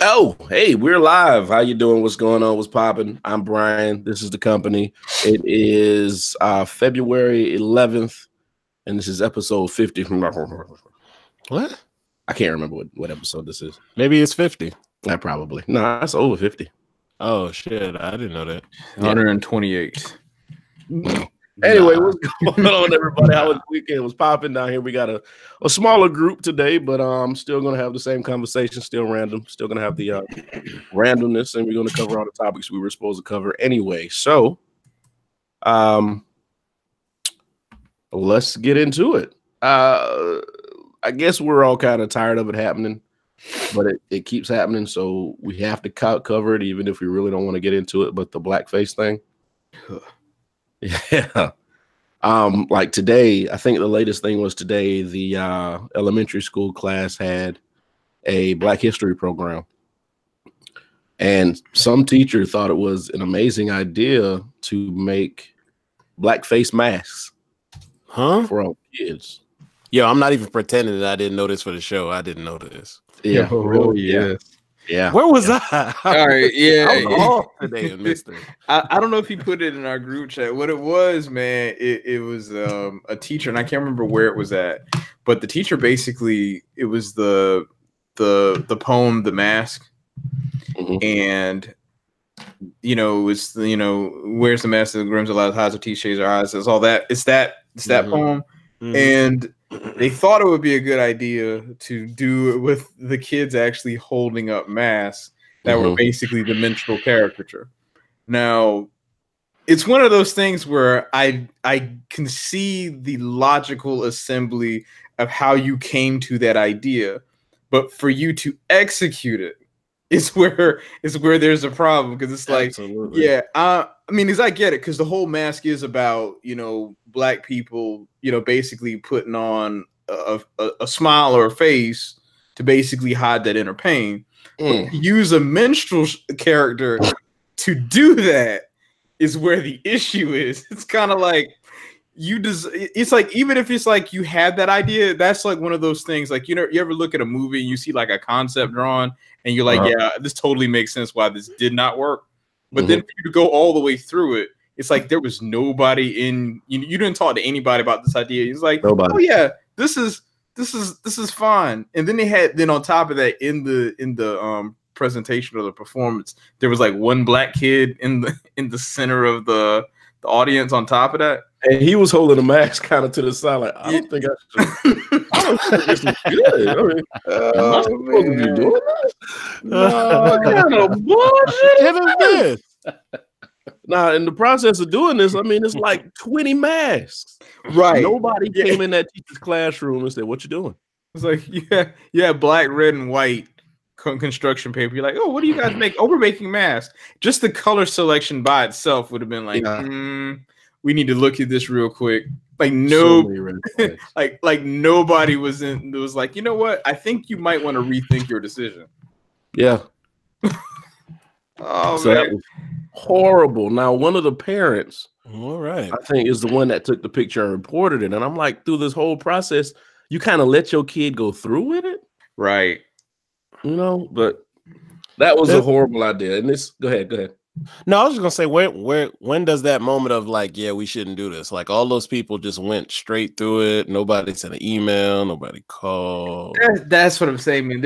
Oh, hey, we're live. How you doing? What's going on? What's popping? I'm Brian. This is the company. It is February 11th, and this is episode 50 from What? I can't remember what episode this is. Maybe it's 50. Probably. No, that's over 50. Oh, shit. I didn't know that. 128. Anyway, what's going on, everybody? How was the weekend? Was popping down here. We got a smaller group today, but I'm still going to have the same conversation, still random, still going to have the randomness, and we're going to cover all the topics we were supposed to cover anyway. So, let's get into it. I guess we're all kind of tired of it happening, but it keeps happening, so we have to cover it, even if we really don't want to get into it. But the blackface thing. Yeah. Like today, I think the latest thing was today, the elementary school class had a Black History program. And some teacher thought it was an amazing idea to make blackface masks for all kids. Yo, I'm not even pretending that I didn't know this for the show. I didn't know this. Yeah. Oh, really? Yeah. Yeah. Where was I? All right. Yeah. I was off today and missed it. I don't know if he put it in our group chat. What it was, man, it was a teacher, and I can't remember where it was at, but the teacher basically, it was the poem, The Mask. Mm-hmm. And it's where's the mask of the Grimm's allowed hides of T-shades or eyes. It's all that. It's that poem. Mm-hmm. And they thought it would be a good idea to do it with the kids actually holding up masks that were basically the minstrel caricature. Now, it's one of those things where I can see the logical assembly of how you came to that idea, but for you to execute it is where there's a problem, because it's like, absolutely. Yeah, I mean, as I get it, because the whole mask is about Black people, basically putting on a smile or a face to basically hide that inner pain. But use a minstrel character to do that is where the issue is. It's kind of like it's like, even if it's like you had that idea, that's like one of those things, like, you ever look at a movie and you see like a concept drawn and you're like, yeah, this totally makes sense why this did not work. But then for you to go all the way through it, it's like there was nobody in you didn't talk to anybody about this idea. It's like, nobody. Oh yeah, this is fine. And then on top of that, in the presentation or the performance, there was like one Black kid in the center of the audience on top of that. And he was holding a mask kind of to the side, like, I don't think I should. I don't think this is good. I mean, am I supposed to be doing this? No, what kind of bullshit is this? Now, in the process of doing this, I mean, it's like 20 masks. Right. Nobody came in that teacher's classroom and said, "What you doing?" It's like, yeah, black, red, and white construction paper. You're like, oh, what do you guys make? Oh, we're making masks. Just the color selection by itself would have been like, we need to look at this real quick. Like, no, like nobody was in. It was like, you know what? I think you might want to rethink your decision. Yeah. Oh, so man. That was horrible. Now, one of the parents, all right, I think, is the one that took the picture and reported it. And I'm like, through this whole process, you kind of let your kid go through with it, right? But that was a horrible idea. And go ahead. No, I was just gonna say, when does that moment of like, yeah, we shouldn't do this? Like, all those people just went straight through it. Nobody sent an email. Nobody called. That's what I'm saying, man.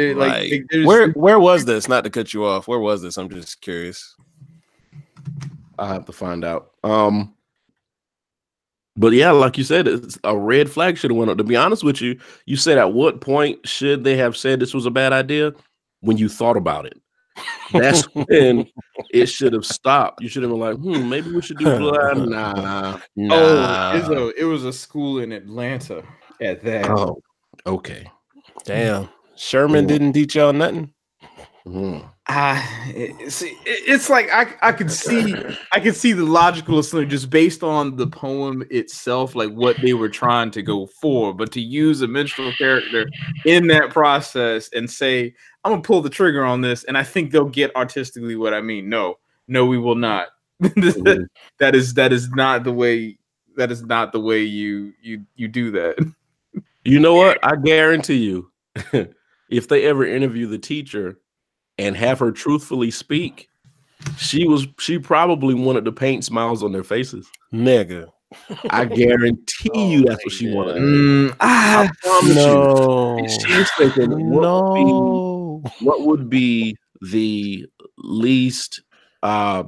Where was this? Not to cut you off. Where was this? I'm just curious. I'll have to find out. But yeah, like you said, it's a red flag should have went up. To be honest with you, you said at what point should they have said this was a bad idea? When you thought about it. That's when it should have stopped. You should have been like, maybe we should do blah. Nah. Oh, it was a school in Atlanta at that. Oh, okay. Damn. Sherman didn't teach y'all nothing. It's like I could see the logical assembly just based on the poem itself, like what they were trying to go for. But to use a minstrel character in that process and say, I'm gonna pull the trigger on this, and I think they'll get artistically what I mean. No, we will not. That is not the way. That is not the way you do that. You know what? I guarantee you, if they ever interview the teacher, and have her truthfully speak, she probably wanted to paint smiles on their faces. Nigga. I guarantee you that's what she wanted. I promise no. you. She's thinking, what would be the least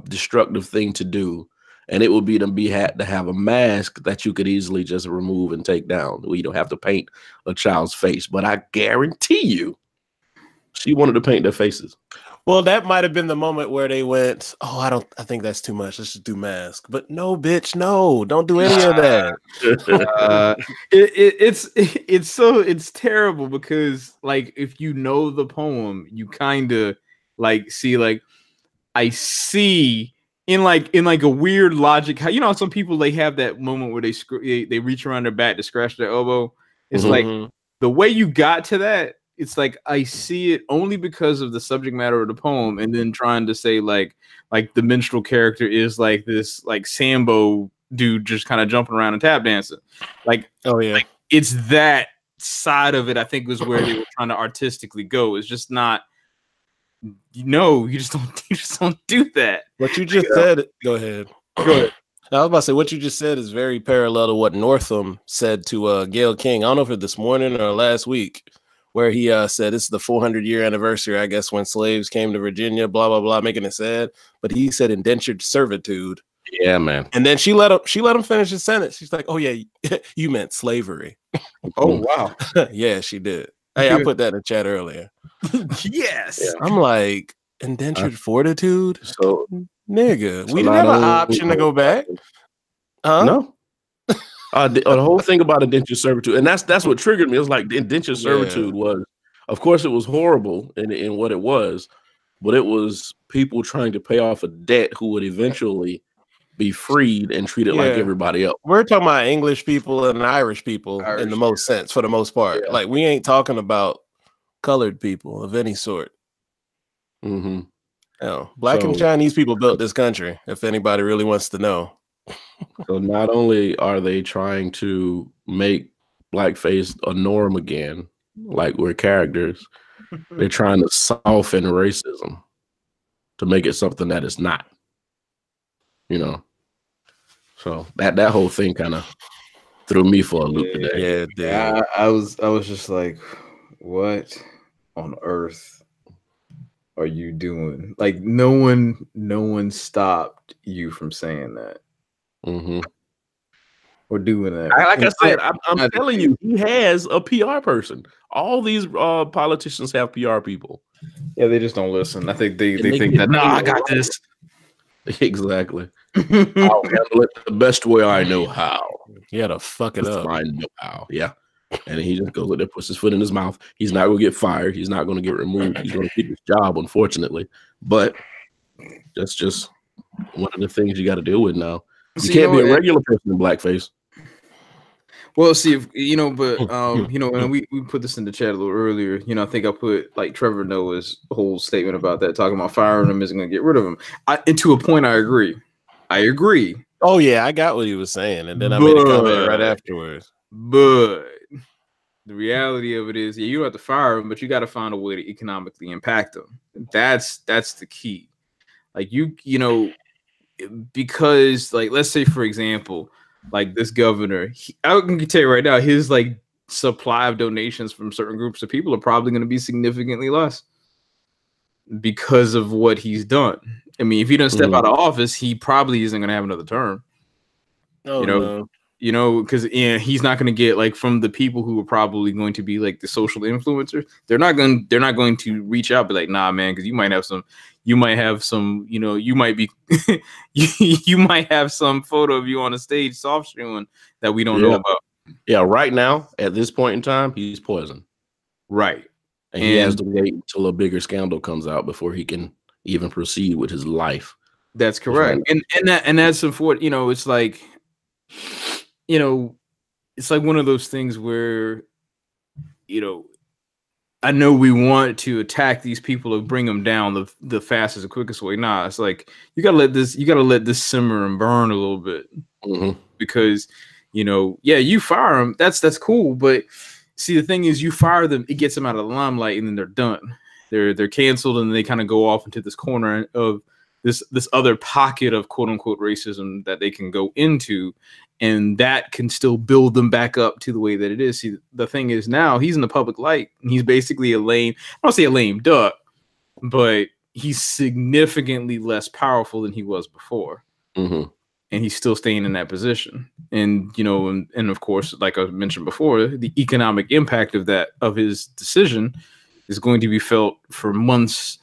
destructive thing to do? And it would be to have a mask that you could easily just remove and take down. You don't have to paint a child's face. But I guarantee you, she wanted to paint their faces. Well, that might have been the moment where they went, I think that's too much. Let's just do mask. But no, bitch, no, don't do any of that. It's terrible because like if you know the poem, you kind of like see like I see in a weird logic how how some people they have that moment where they reach around their back to scratch their elbow. It's like the way you got to that. It's like I see it only because of the subject matter of the poem, and then trying to say like the minstrel character is like this like Sambo dude just kind of jumping around and tap dancing. Like, oh yeah, like, it's that side of it. I think was where they were trying to artistically go. It's just not. No, you just don't do that. What you just said. Go ahead. Go ahead. I was about to say what you just said is very parallel to what Northam said to Gayle King. I don't know if it was this morning or last week, where he said this is the 400-year anniversary, I guess, when slaves came to Virginia, blah, blah, blah, making it sad. But he said indentured servitude. Yeah, man. And then she let him finish his sentence. She's like, oh, yeah, you meant slavery. Oh, wow. Yeah, she did. Hey, I put that in the chat earlier. Yes. Yeah. I'm like, indentured fortitude? So, nigga, we didn't have an option to go back. Huh? No. The whole thing about indentured servitude, and that's what triggered me. It was like the indentured servitude was, of course, it was horrible in what it was, but it was people trying to pay off a debt who would eventually be freed and treated like everybody else. We're talking about English people and Irish people in the most sense, for the most part. Yeah. Like we ain't talking about colored people of any sort. Mm-hmm. No, Black and Chinese people built this country. If anybody really wants to know. So not only are they trying to make blackface a norm again, like we're characters, they're trying to soften racism to make it something that it's not. You know, so that whole thing kind of threw me for a loop today. Yeah, I was just like, what on earth are you doing? Like, no one stopped you from saying that. Mm-hmm. Or doing that. Like I said, I'm telling you, he has a PR person. All these politicians have PR people. Yeah, they just don't listen. I think they think that, no, I got this. Exactly. I'll handle it the best way I know how. He had to fuck it up. I know how. Yeah. And he just goes there, puts his foot in his mouth. He's not going to get fired. He's not going to get removed. He's going to keep his job, unfortunately. But that's just one of the things you got to deal with now. You can't be a regular person in blackface. Well, see, if and we put this in the chat a little earlier. I think I put like Trevor Noah's whole statement about that, talking about firing him isn't going to get rid of him. And to a point, I agree. Oh yeah, I got what he was saying, and then I made a comment right afterwards. But the reality of it is, you don't have to fire him, but you got to find a way to economically impact him. That's the key. Like because like let's say for example, like this governor, I can tell you right now, his like supply of donations from certain groups of people are probably going to be significantly less because of what he's done. I mean, if he doesn't step out of office, he probably isn't going to have another term. Because he's not going to get like from the people who are probably going to be like the social influencers. They're not going to reach out, be like, nah, man, because you might have some, you might be, you might have some photo of you on a stage soft showing that we don't know about. Yeah, right now at this point in time, he's poison. Right, and he has to wait until a bigger scandal comes out before he can even proceed with his life. That's correct, and that's important. It's like. It's like one of those things where, I know we want to attack these people or bring them down the fastest and quickest way. Nah, it's like you gotta let this simmer and burn a little bit because, you fire them, that's cool, but see the thing is, you fire them, it gets them out of the limelight, and then they're done. they're canceled, and they kind of go off into this corner of this other pocket of quote unquote racism that they can go into, and that can still build them back up to the way that it is. See, the thing is now he's in the public light, and he's basically a lame, I don't say a lame duck, but he's significantly less powerful than he was before. Mm-hmm. And he's still staying in that position. And, you know, and of course, like I mentioned before, the economic impact of his decision is going to be felt for months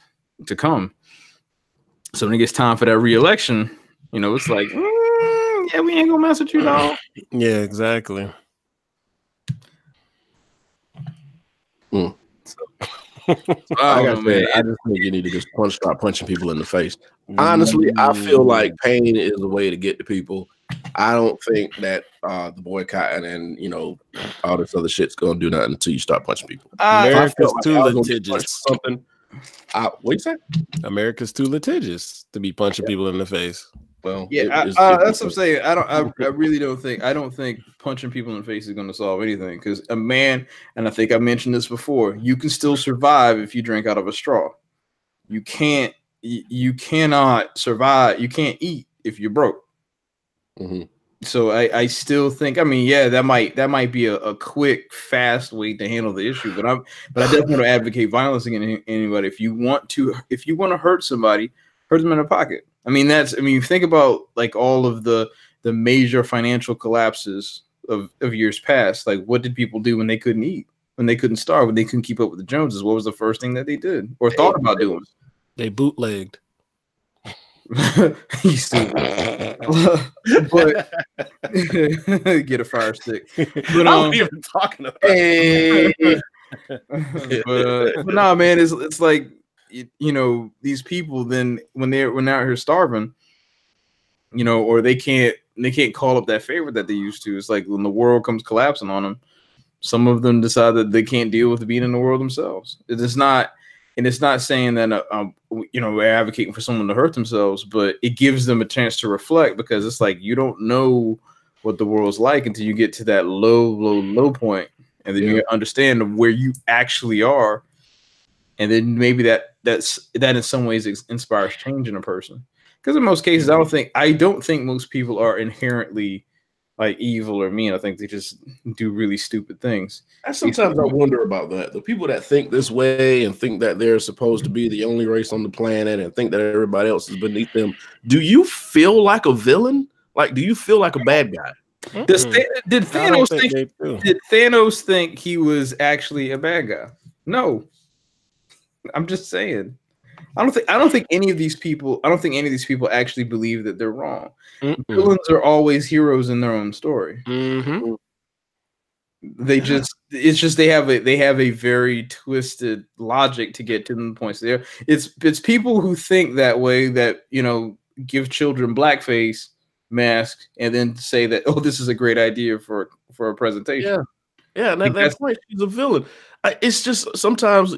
to come. So when it gets time for that re-election, you know, it's like, yeah, we ain't gonna mess with you, dog. Yeah, exactly. Mm. I I just think you need to just start punching people in the face. Honestly, I feel like pain is a way to get to people. I don't think that the boycotting and, you know, all this other shit's gonna do nothing until you start punching people. America's too litigious. Something. What you say? America's too litigious to be punching people in the face. Well, yeah, that's what I'm saying. I really don't think punching people in the face is going to solve anything, because a man, and I think I mentioned this before, you can still survive if you drink out of a straw. You cannot survive. You can't eat if you're broke. Mm-hmm. So I still think, I mean, yeah, that might be a quick, fast way to handle the issue, but I definitely don't advocate violence against anybody. If you want to hurt somebody, hurt them in the pocket. I mean, you think about like all of the major financial collapses of years past. Like, what did people do when they couldn't eat, when they couldn't starve, when they couldn't keep up with the Joneses? What was the first thing that they did or thought about doing? They bootlegged. You stupid. But get a fire stick. But I'm even talking about. But nah, man, it's like, you know, these people then when they're out here starving, you know, or they can't call up that favor that they used to. It's like when the world comes collapsing on them, some of them decide that they can't deal with being in the world themselves. It's not saying that you know, we're advocating for someone to hurt themselves, but it gives them a chance to reflect, because it's like you don't know what the world's like until you get to that low point, and then you understand where you actually are, and then maybe that in some ways inspires change in a person. Because in most cases, I don't think most people are inherently like evil or mean. I think they just do really stupid things. Sometimes I wonder about that. The people that think this way and think that they're supposed to be the only race on the planet and think that everybody else is beneath them. Do you feel like a villain? Like, do you feel like a bad guy? Did Thanos think he was actually a bad guy? No. I'm just saying. I don't think any of these people actually believe that they're wrong. Villains are always heroes in their own story. Mm-hmm. They have a very twisted logic to get to the points there. It's people who think that way that, you know, give children blackface masks and then say that, oh, this is a great idea for a presentation. Yeah, and that's right. She's a villain. It's just sometimes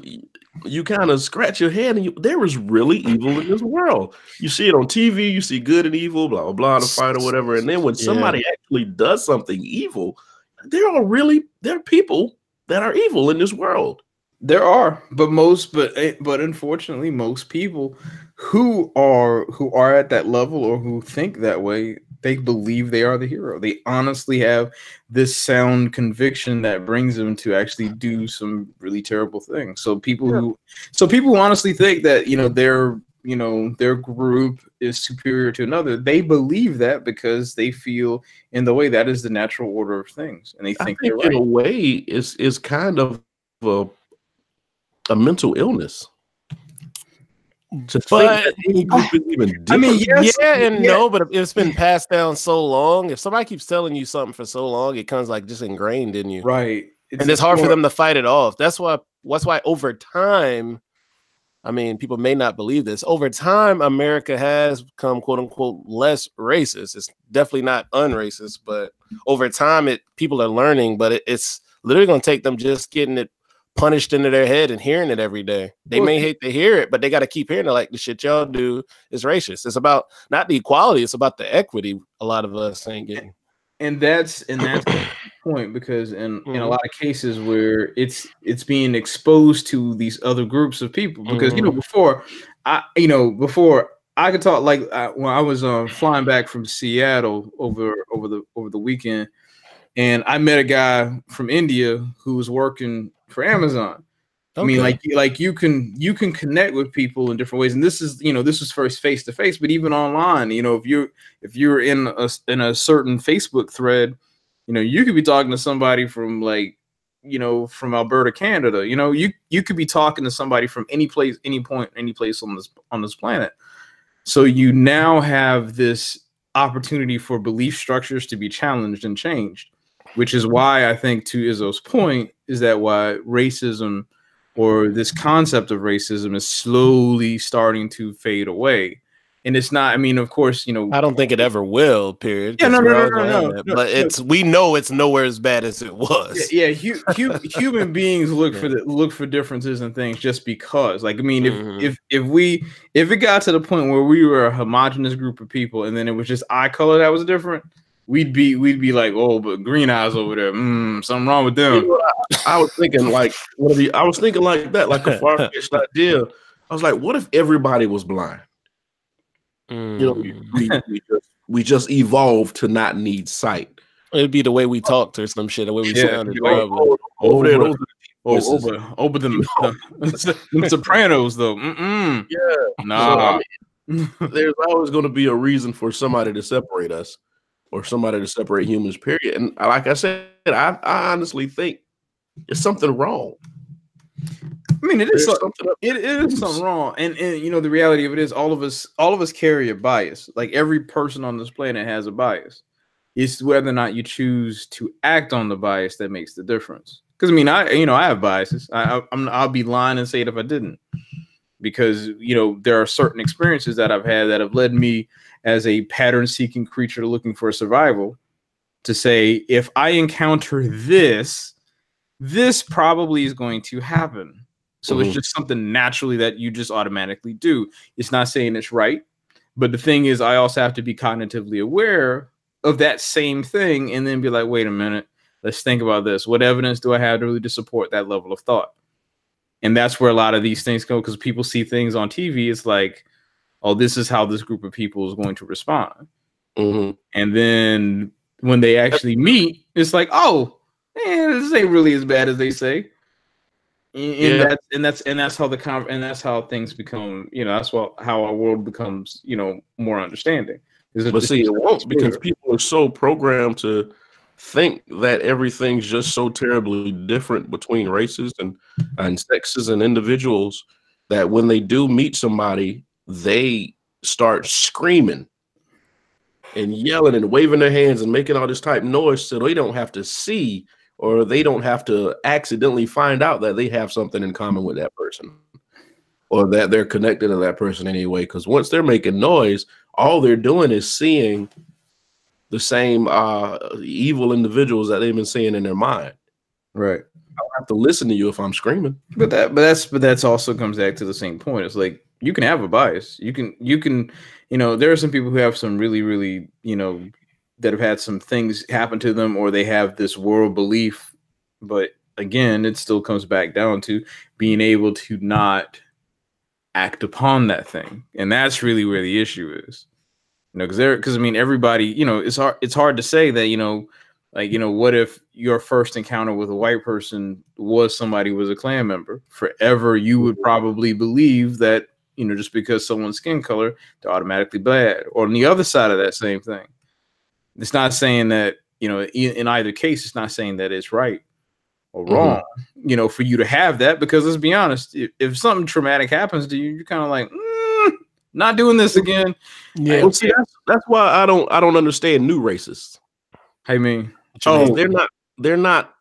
you kind of scratch your head and there is really evil in this world. You see it on TV, you see good and evil, blah, blah, blah, the fight or whatever. And then when somebody actually does something evil, there are people that are evil in this world. There are, but unfortunately, most people who are at that level or who think that way, they believe they are the hero. They honestly have this sound conviction that brings them to actually do some really terrible things. So people who honestly think that, you know, their group is superior to another, they believe that because they feel in the way that is the natural order of things, and they think they're right. In a way, is kind of a mental illness. But no, but it's been passed down so long. If somebody keeps telling you something for so long, it comes like just ingrained in you, right? And it's hard for them to fight it off. That's why over time, I mean, people may not believe this. Over time, America has become quote unquote less racist. It's definitely not unracist, but over time, people are learning. But it's literally going to take them just getting it punished into their head and hearing it every day. They may hate to hear it, but they got to keep hearing it. Like, the shit y'all do is racist. It's about not the equality, it's about the equity a lot of us ain't getting. And that's the point because in a Mhm. lot of cases where it's being exposed to these other groups of people because before I could talk like when I was flying back from Seattle over the weekend, and I met a guy from India who was working for Amazon. I mean, Okay. like you can connect with people in different ways, and this is first face to face, but even online, if you're in a certain Facebook thread, you could be talking to somebody from from Alberta, Canada. You could be talking to somebody from any place, any point, any place on this planet. So you now have this opportunity for belief structures to be challenged and changed, which is why I think, to Izzo's point, is that why racism or this concept of racism is slowly starting to fade away. And it's not, I mean, of course, I don't think it ever will, period. yeah, Because we're always no, gonna have no, that. no, But we know it's nowhere as bad as it was. yeah, human beings look for differences and things just because. Like, I mean, if it got to the point where we were a homogenous group of people and then it was just eye color that was different, we'd be like, oh, but green eyes over there, something wrong with them. I was thinking like I was thinking like that, like a far-fetched idea. I was like, what if everybody was blind? We just evolved to not need sight. It'd be the way we talked or some shit, the way we sounded. Like, Probably. Over there, those are the voices. Over them Sopranos though. Yeah, nah. So, there's always going to be a reason for somebody to separate us, or somebody to separate humans. Period. And like I said, I honestly think there's something wrong. I mean, it is something wrong, and the reality of it is all of us carry a bias. Like every person on this planet has a bias. It's whether or not you choose to act on the bias that makes the difference. Because I mean, I have biases. I'll be lying and say it if I didn't, because there are certain experiences that I've had that have led me as a pattern-seeking creature looking for survival to say, if I encounter this probably is going to happen. So it's just something naturally that you just automatically do. It's not saying it's right, but the thing is, I also have to be cognitively aware of that same thing and then be like, wait a minute, let's think about this. What evidence do I have to really support that level of thought? And that's where a lot of these things go, because people see things on TV. It's like, oh, this is how this group of people is going to respond. And then when they actually meet, it's like, oh, man, this ain't really as bad as they say. And that's how things become. That's how our world becomes. More understanding. But see, it won't, because people are so programmed to think that everything's just so terribly different between races and sexes and individuals that when they do meet somebody, they start screaming and yelling and waving their hands and making all this type of noise so they don't have to see, or they don't have to accidentally find out that they have something in common with that person, or that they're connected to that person anyway. Because once they're making noise, all they're doing is seeing the same evil individuals that they've been seeing in their mind. Right. I don't have to listen to you if I'm screaming. But that's also comes back to the same point. It's like, you can have a bias. You can, there are some people who have some really, really, that have had some things happen to them, or they have this world belief. But again, it still comes back down to being able to not act upon that thing. And that's really where the issue is. Because I mean, everybody, it's hard to say that, what if your first encounter with a white person was somebody who was a Klan member? Forever, you would probably believe that, just because someone's skin color, they're automatically bad. Or on the other side of that same thing, it's not saying that, in either case, it's not saying that it's right or wrong, for you to have that. Because let's be honest, if something traumatic happens to you, you're kind of like, not doing this again. Yeah, well, see, that's why I don't understand new racists. I mean, they're not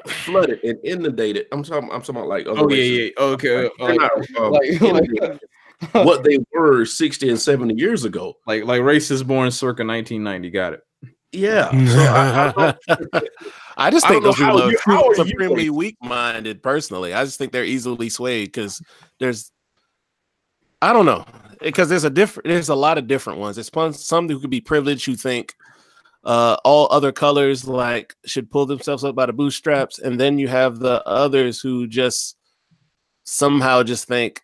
flooded and inundated. I'm talking about like other races. Okay. What they were 60 and 70 years ago. Like racists born circa 1990. Got it. Yeah. So I just think those people are supremely weak-minded. Personally, I just think they're easily swayed because I don't know, because there's a lot of different ones. There's some who could be privileged who think all other colors like should pull themselves up by the bootstraps, and then you have the others who just somehow just think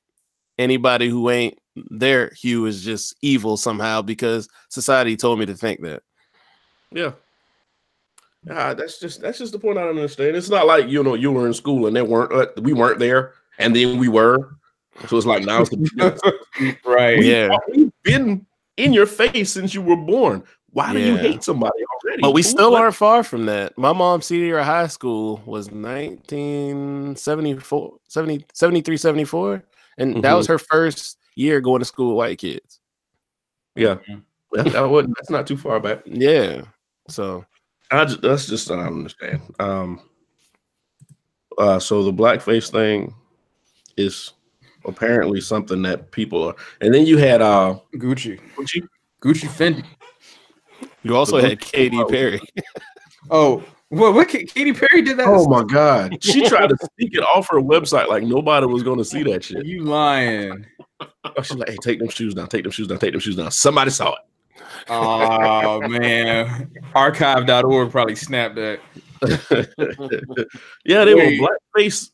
anybody who ain't their hue is just evil somehow because society told me to think that. Yeah. That's just the point I don't understand. It's not like, you know, you were in school and we weren't there, and then we were. So it's like now it's right. We've been in your face since you were born. Why do you hate somebody already? But we still aren't far from that. My mom's senior year of high school was 1974, 73, 74. And that was her first year going to school with white kids. Yeah. That's not too far back. Yeah. So that's just I don't understand. So the blackface thing is apparently something that people are, and then you had Gucci Fendi. You also had Katy Perry. Oh, what Katy Perry did that? Oh my God. She tried to sneak it off her website like nobody was going to see that shit. You lying. She's like, hey, take them shoes down, take them shoes down, take them shoes down. Somebody saw it. Oh man. Archive.org probably snapped that. Yeah, they were blackface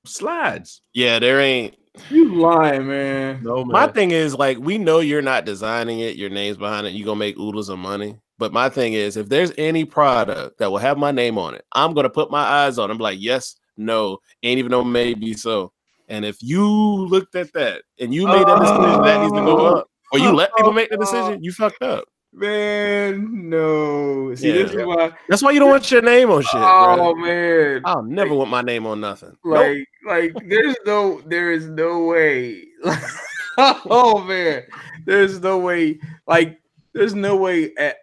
slides. Yeah, there ain't. You lying, man. No, man. My thing is, like, we know you're not designing it, your name's behind it, you're gonna make oodles of money. But my thing is, if there's any product that will have my name on it, I'm gonna put my eyes on it. I'm like, yes, no, ain't even no maybe so. And if you looked at that and you made that decision that needs to go up, or you let people make the decision, you fucked up. Man, no. See, this is why. That's why you don't want your name on shit. Oh, bro. Man. I'll never want my name on nothing. Like, there is no way. Oh man, there's no way. Like, there's no way. I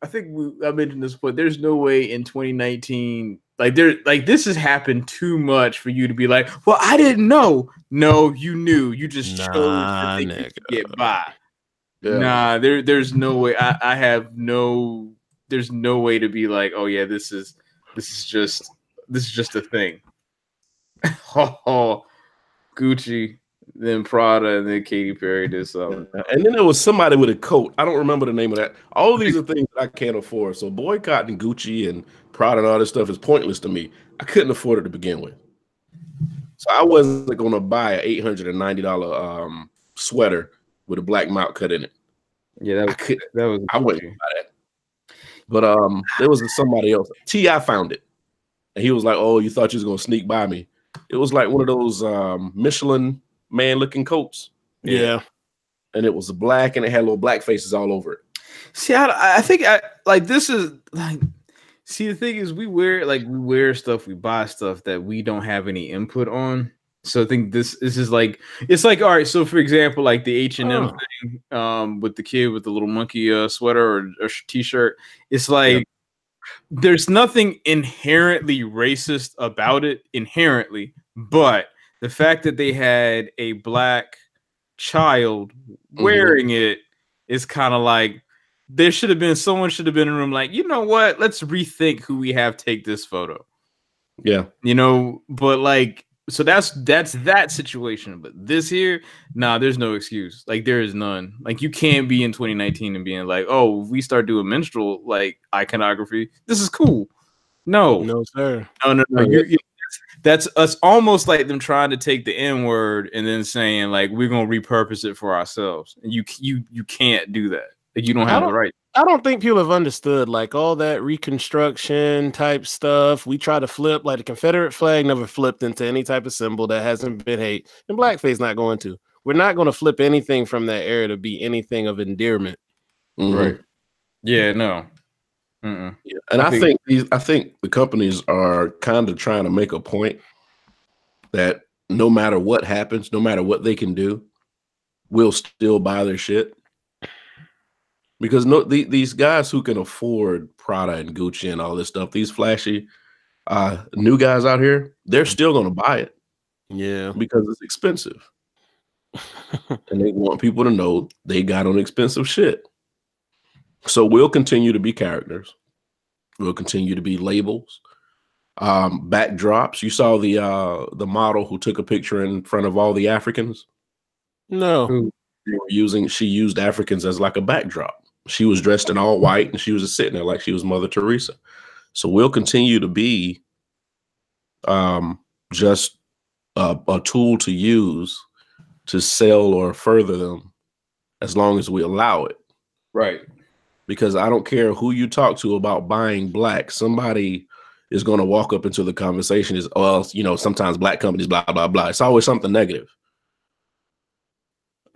think I mentioned this, but there's no way in 2019. This has happened too much for you to be like, well, I didn't know. No, you knew. You just chose to think you could get by. Yeah. Nah, there's no way. I have no. There's no way to be like, oh yeah, this is just a thing. Oh, Gucci, then Prada, and then Katy Perry did something. And then there was somebody with a coat. I don't remember the name of that. All of these are things that I can't afford. So boycotting Gucci and Prada and all this stuff is pointless to me. I couldn't afford it to begin with. So I wasn't going to buy an $890 sweater with a black mount cut in it. Yeah, I wouldn't buy that. But there was somebody else. T.I. found it. And he was like, oh, you thought you was going to sneak by me. It was like one of those Michelin man-looking coats. Yeah. And it was black, and it had little black faces all over it. See, I think this is like. See, the thing is, we wear stuff, we buy stuff that we don't have any input on. So I think this is like, it's like, all right. So for example, like the H&M thing, with the kid with the little monkey sweater or t-shirt, it's like there's nothing inherently racist about it inherently, but the fact that they had a black child wearing it is kind of like, someone should have been in the room like, you know what? Let's rethink who we have take this photo. Yeah. You know, but like, so that's that situation. But this here, there's no excuse. Like, there is none. Like, you can't be in 2019 and being like, oh, if we start doing menstrual like iconography, this is cool. No, sir. No. That's us almost like them trying to take the N word and then saying like, we're gonna repurpose it for ourselves. And you can't do that. Like, you don't have the right. I don't think people have understood like all that reconstruction type stuff. We try to flip, like the Confederate flag never flipped into any type of symbol that hasn't been hate, and blackface not going to. We're not going to flip anything from that era to be anything of endearment. Right. Yeah, no. Yeah. And I think the companies are kind of trying to make a point that no matter what happens, no matter what they can do, we'll still buy their shit. Because these guys who can afford Prada and Gucci and all this stuff, these flashy new guys out here, they're still going to buy it. Yeah. Because it's expensive. And they want people to know they got on expensive shit. So we'll continue to be characters. We'll continue to be labels. Backdrops. You saw the model who took a picture in front of all the Africans? No. She used Africans as like a backdrop. She was dressed in all white, and she was just sitting there like she was Mother Teresa. So we'll continue to be just a tool to use to sell or further them as long as we allow it. Right. Because I don't care who you talk to about buying black, somebody is going to walk up into the conversation is, well, you know, sometimes black companies, blah, blah, blah. It's always something negative.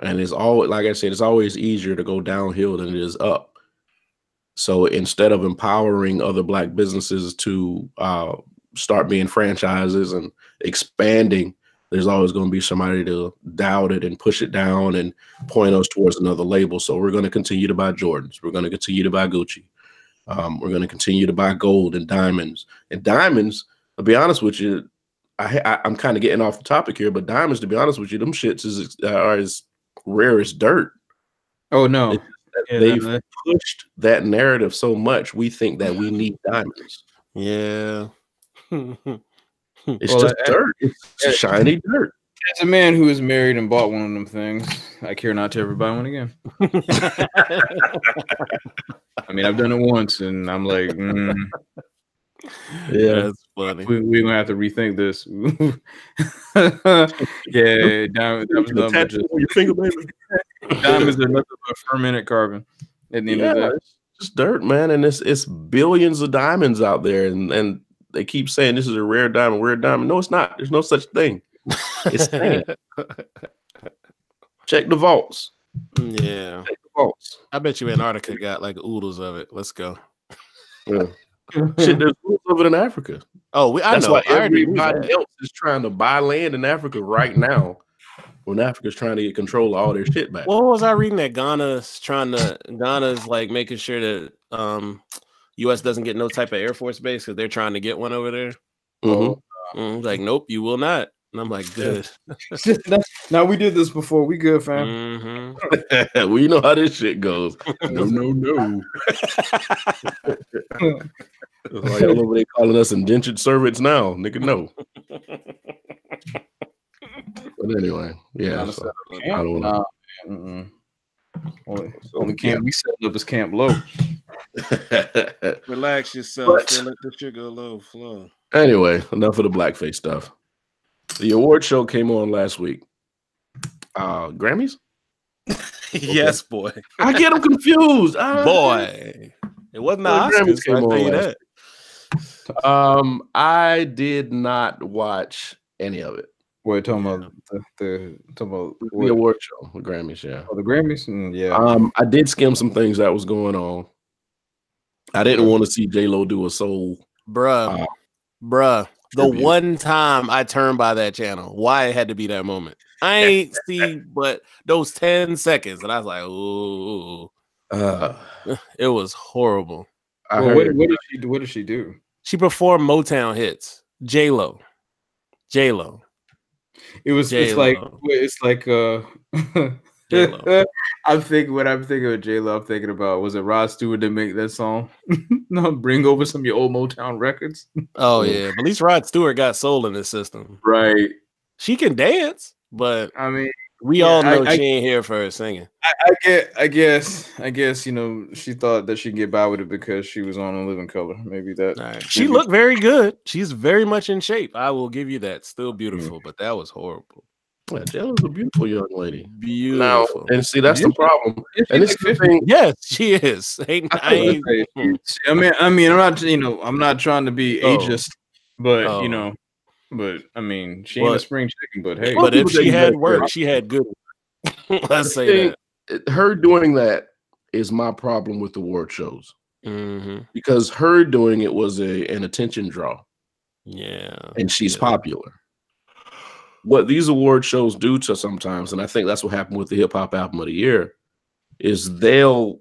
And it's always, like I said, it's always easier to go downhill than it is up. So instead of empowering other black businesses to start being franchises and expanding, there's always going to be somebody to doubt it and push it down and point us towards another label. So we're going to continue to buy Jordans. We're going to continue to buy Gucci. We're going to continue to buy gold and diamonds. And diamonds, to be honest with you, I'm kind of getting off the topic here, but diamonds, to be honest with you, them shits are as rare as dirt. Oh, no. They've pushed that narrative so much, we think that we need diamonds. Yeah. It's just dirt. It's shiny dirt. As a man who is married and bought one of them things, I care not to ever buy one again. I mean, I've done it once, and I'm like, yeah, that's funny. We're gonna have to rethink this. Yeah, diamonds are nothing but fermented carbon. At the end of the day, it's just dirt, man, and it's billions of diamonds out there, and they keep saying this is a rare diamond, rare diamond. No, it's not. There's no such thing. It's check the vaults. Yeah, check the vaults. I bet you Antarctica got like oodles of it. Let's go. Yeah. Shit, there's oodles of it in Africa. Oh, that's know. why everybody else is trying to buy land in Africa right now, when Africa's trying to get control of all their shit back. What was I reading that Ghana's like making sure that U.S. doesn't get no type of Air Force base because they're trying to get one over there. Like, nope, you will not. And I'm like, good. Now we did this before. We good, fam. We know how this shit goes. No. Like all over there calling us indentured servants now, nigga. No. But anyway, yeah. So, I don't know. Only camp we set up is Camp Low. Relax yourself. Don't let the sugar low flow. Anyway, enough of the blackface stuff. The award show came on last week. Grammys? Yes, boy. I get them confused. Boy. It wasn't the Oscars. Came on that. I did not watch any of it. What, talking about the award show, the Grammys, yeah. Oh, the Grammys? Yeah. I did skim some things that was going on. I didn't want to see J-Lo do a soul. Bruh. The one time I turned by that channel, why it had to be that moment. I ain't see but those 10 seconds, and I was like, ooh. It was horrible. What did she do? She performed Motown hits. J-Lo. It was J-Lo. it's like J-Lo. I'm thinking of J-Lo, I'm thinking about, was it Rod Stewart that make that song? No, bring over some of your old Motown records. Oh yeah, but at least Rod Stewart got soul in his system. Right. She can dance, but I mean, we all know she ain't here for her singing. I guess, you know, she thought that she could get by with it because she was on A Living Color. Maybe that. Right. She looked very good. She's very much in shape. I will give you that. Still beautiful, but that was horrible. Yeah, J-Lo's a beautiful young lady. Beautiful. Now, and see, that's the problem. And it's the thing. Yes, she is. I mean, I'm not trying to be ageist, but but I mean, she ain't a spring chicken. But hey, but if she had work, she had good work. Let's say that her doing that is my problem with award shows, because her doing it was an attention draw. Yeah, and she's popular. What these award shows do to sometimes, and I think that's what happened with the Hip Hop Album of the Year, is they'll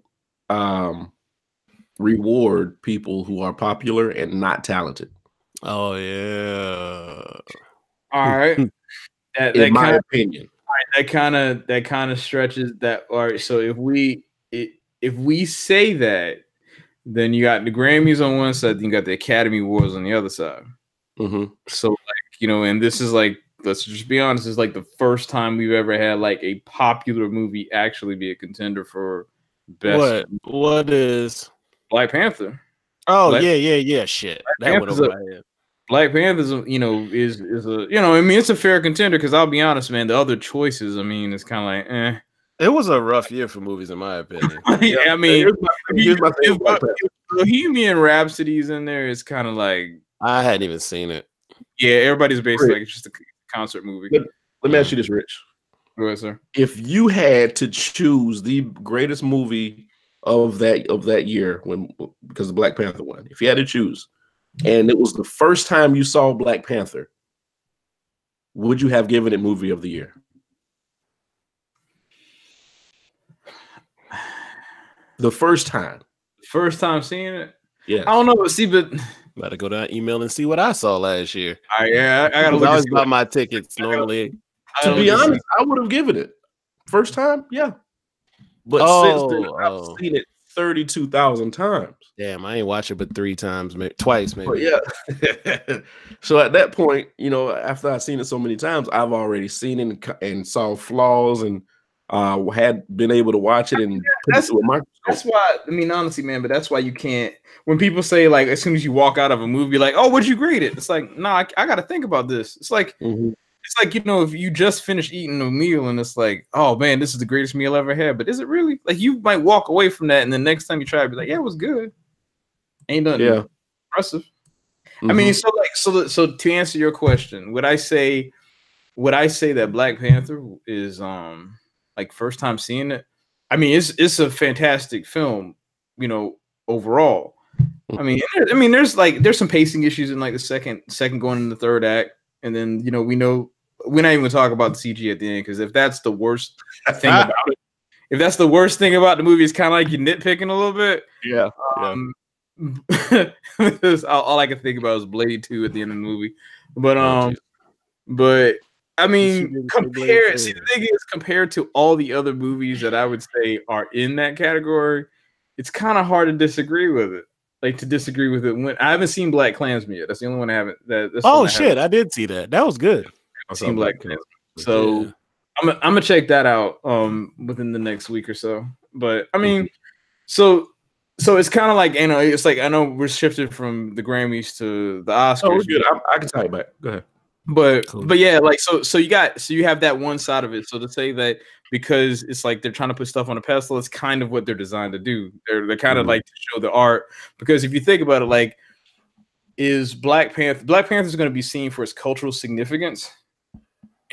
reward people who are popular and not talented. Oh yeah. All right. In my opinion. All right, that kind of stretches that. All right. So if we say that, then you got the Grammys on one side, then you got the Academy Awards on the other side. So like, you know, and this is like, let's just be honest, it's like the first time we've ever had like a popular movie actually be a contender for best. What is Black Panther? Oh Black, yeah. Shit, that went over my head. Black Panther's, you know, is a, you know, I mean, it's a fair contender because I'll be honest, man, the other choices, I mean, it's kind of like, It was a rough year for movies, in my opinion. I mean, here's my thing. if Bohemian Rhapsody's in there, it's kind of like I hadn't even seen it. Yeah, everybody's basically like it's just a concert movie. Let me ask you this, Rich. Go ahead, sir. If you had to choose the greatest movie of that year, because the Black Panther won, if you had to choose, and it was the first time you saw Black Panther, would you have given it movie of the year? The first time. First time seeing it? Yeah. I don't know, but see, but gotta go down email and see what I saw last year. I gotta look. I always buy my tickets normally. To be honest, I would have given it first time, yeah. But since then, I've seen it 32,000 times. Damn, I ain't watched it but 3 times, maybe twice, maybe. But yeah. So at that point, you know, after I've seen it so many times, I've already seen it and saw flaws and had been able to watch it and put it through a microscope. That's why, I mean, honestly, man, but that's why you can't. When people say, like, as soon as you walk out of a movie, like, oh, would you grade it? It's like, nah, I got to think about this. It's like, It's like, you know, if you just finished eating a meal and it's like, oh man, this is the greatest meal I ever had. But is it really? Like, you might walk away from that, and the next time you try it, be like, yeah, it was good. Ain't nothing impressive. I mean, so to answer your question, would I say that Black Panther is like first time seeing it? I mean, it's a fantastic film, you know, overall. I mean, there's some pacing issues in like the second going in the third act. And then, you know, we're not even going to talk about the CG at the end, because if that's the worst thing about it, if that's the worst thing about the movie, it's kind of like you're nitpicking a little bit. Yeah. All I can think about is Blade 2 at the end of the movie. But I mean, the thing is, compared to all the other movies that I would say are in that category, it's kind of hard to disagree with it. Like, to disagree with it. When I haven't seen Black Klansman yet. That's the only one I haven't. I did see that. That was good. I've seen Black Klansman. So I'm gonna check that out within the next week or so. But I mean, so it's kind of like, you know, it's like, I know we're shifted from the Grammys to the Oscars. Oh, we're good. I can tie it back. Go ahead. But yeah, like so you have that one side of it. So to say that because it's like they're trying to put stuff on a pedestal, it's kind of what they're designed to do. They're kind of like to show the art, because if you think about it, like, is Black Panther is going to be seen for its cultural significance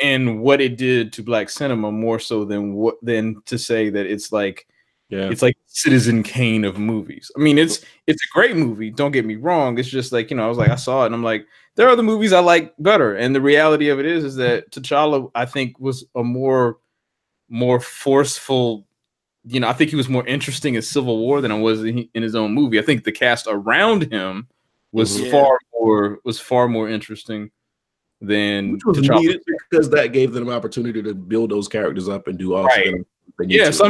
and what it did to Black cinema, more so than to say that it's like it's like Citizen Kane of movies. I mean, it's a great movie, don't get me wrong. It's just like, you know, I saw it and I'm like, there are other movies I like better. And the reality of it is that T'Challa, I think, was a more forceful, you know, I think he was more interesting in Civil War than I was in his own movie. I think the cast around him was far more interesting than T'Challa, because that gave them an opportunity to build those characters up and do all So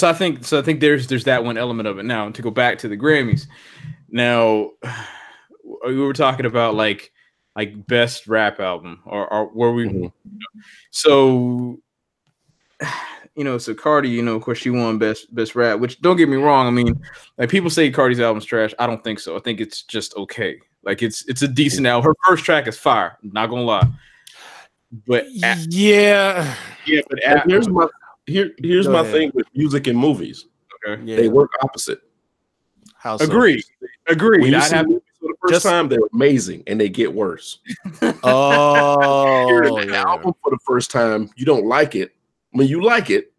I think there's that one element of it. Now, to go back to the Grammys, now we were talking about like best rap album or where we so, you know, so Cardi, you know, of course she won best rap, which, don't get me wrong, I mean, like, people say Cardi's album's trash. I don't think so. I think it's just okay. Like, it's a decent album. Her first track is fire, not gonna lie. But but here's my thing with music and movies. Okay. They work opposite. How so? Agreed. When you see movies for the first time, they're amazing and they get worse. Oh, an album for the first time, you don't like it. I mean, you like it,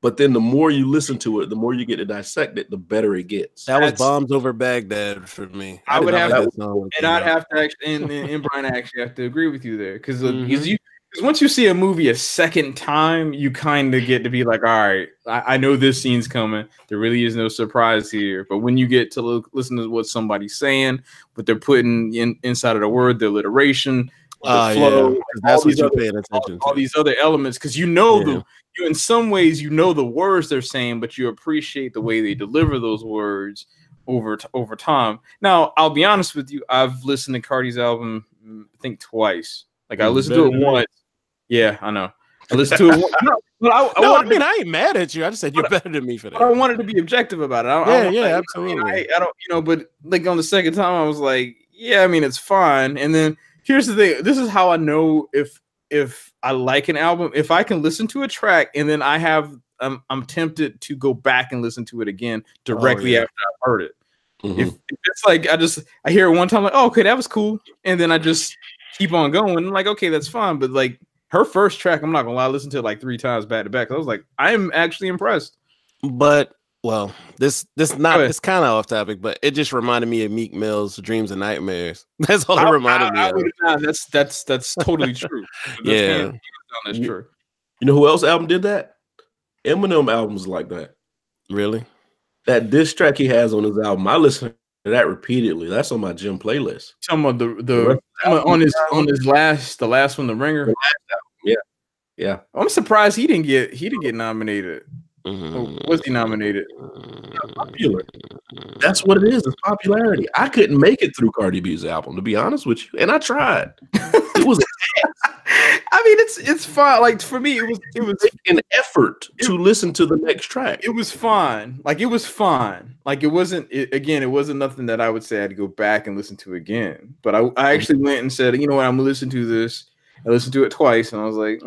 but then the more you listen to it, the more you get to dissect it, the better it gets. That was Bombs Over Baghdad for me. I would have to, and I'd have to actually, and Brian, I actually have to agree with you there, because once you see a movie a second time, you kind of get to be like, all right, I know this scene's coming. There really is no surprise here. But when you get to listen to what somebody's saying, what they're putting inside of the word, the alliteration, the flow, that's what you're paying attention to. All these other elements, because you know you in some ways you know the words they're saying, but you appreciate the way they deliver those words over time. Now, I'll be honest with you, I've listened to Cardi's album, I think, twice. Like, I listened to it once. Yeah, I know. I listened to it. No, but I ain't mad at you. I just said you're better than me for that. I wanted to be objective about it. Absolutely. I don't, but like on the second time, I was like, yeah, I mean, it's fine. And then here's the thing. This is how I know if I like an album, if I can listen to a track and then I'm tempted to go back and listen to it again directly after I've heard it. Mm-hmm. If it's like I hear it one time, like, oh, okay, that was cool, and then I just keep on going. I'm like, okay, that's fine. But like her first track, I'm not gonna lie, I listened to it like 3 times back to back. I was like, I'm actually impressed. But well, this not it's kind of off topic, but it just reminded me of Meek Mill's "Dreams and Nightmares." That's all it reminded me of. That's totally true. That's true. You know who else album did that? Eminem albums like that. Really? That diss track he has on his album, I listen to that repeatedly. That's on my gym playlist. Talking about the on his last one, The Ringer. The last album. Yeah. I'm surprised he didn't get nominated. Was he nominated? Popular. That's what it is. It's popularity. I couldn't make it through Cardi B's album, to be honest with you, and I tried. It was I mean, it's fine. Like for me, it was an effort to listen to the next track. It was fine. Like it was fine. Like it wasn't. It wasn't nothing that I would say I had to go back and listen to again. But I actually went and said, you know what, I'm gonna listen to this. I listened to it twice, and I was like,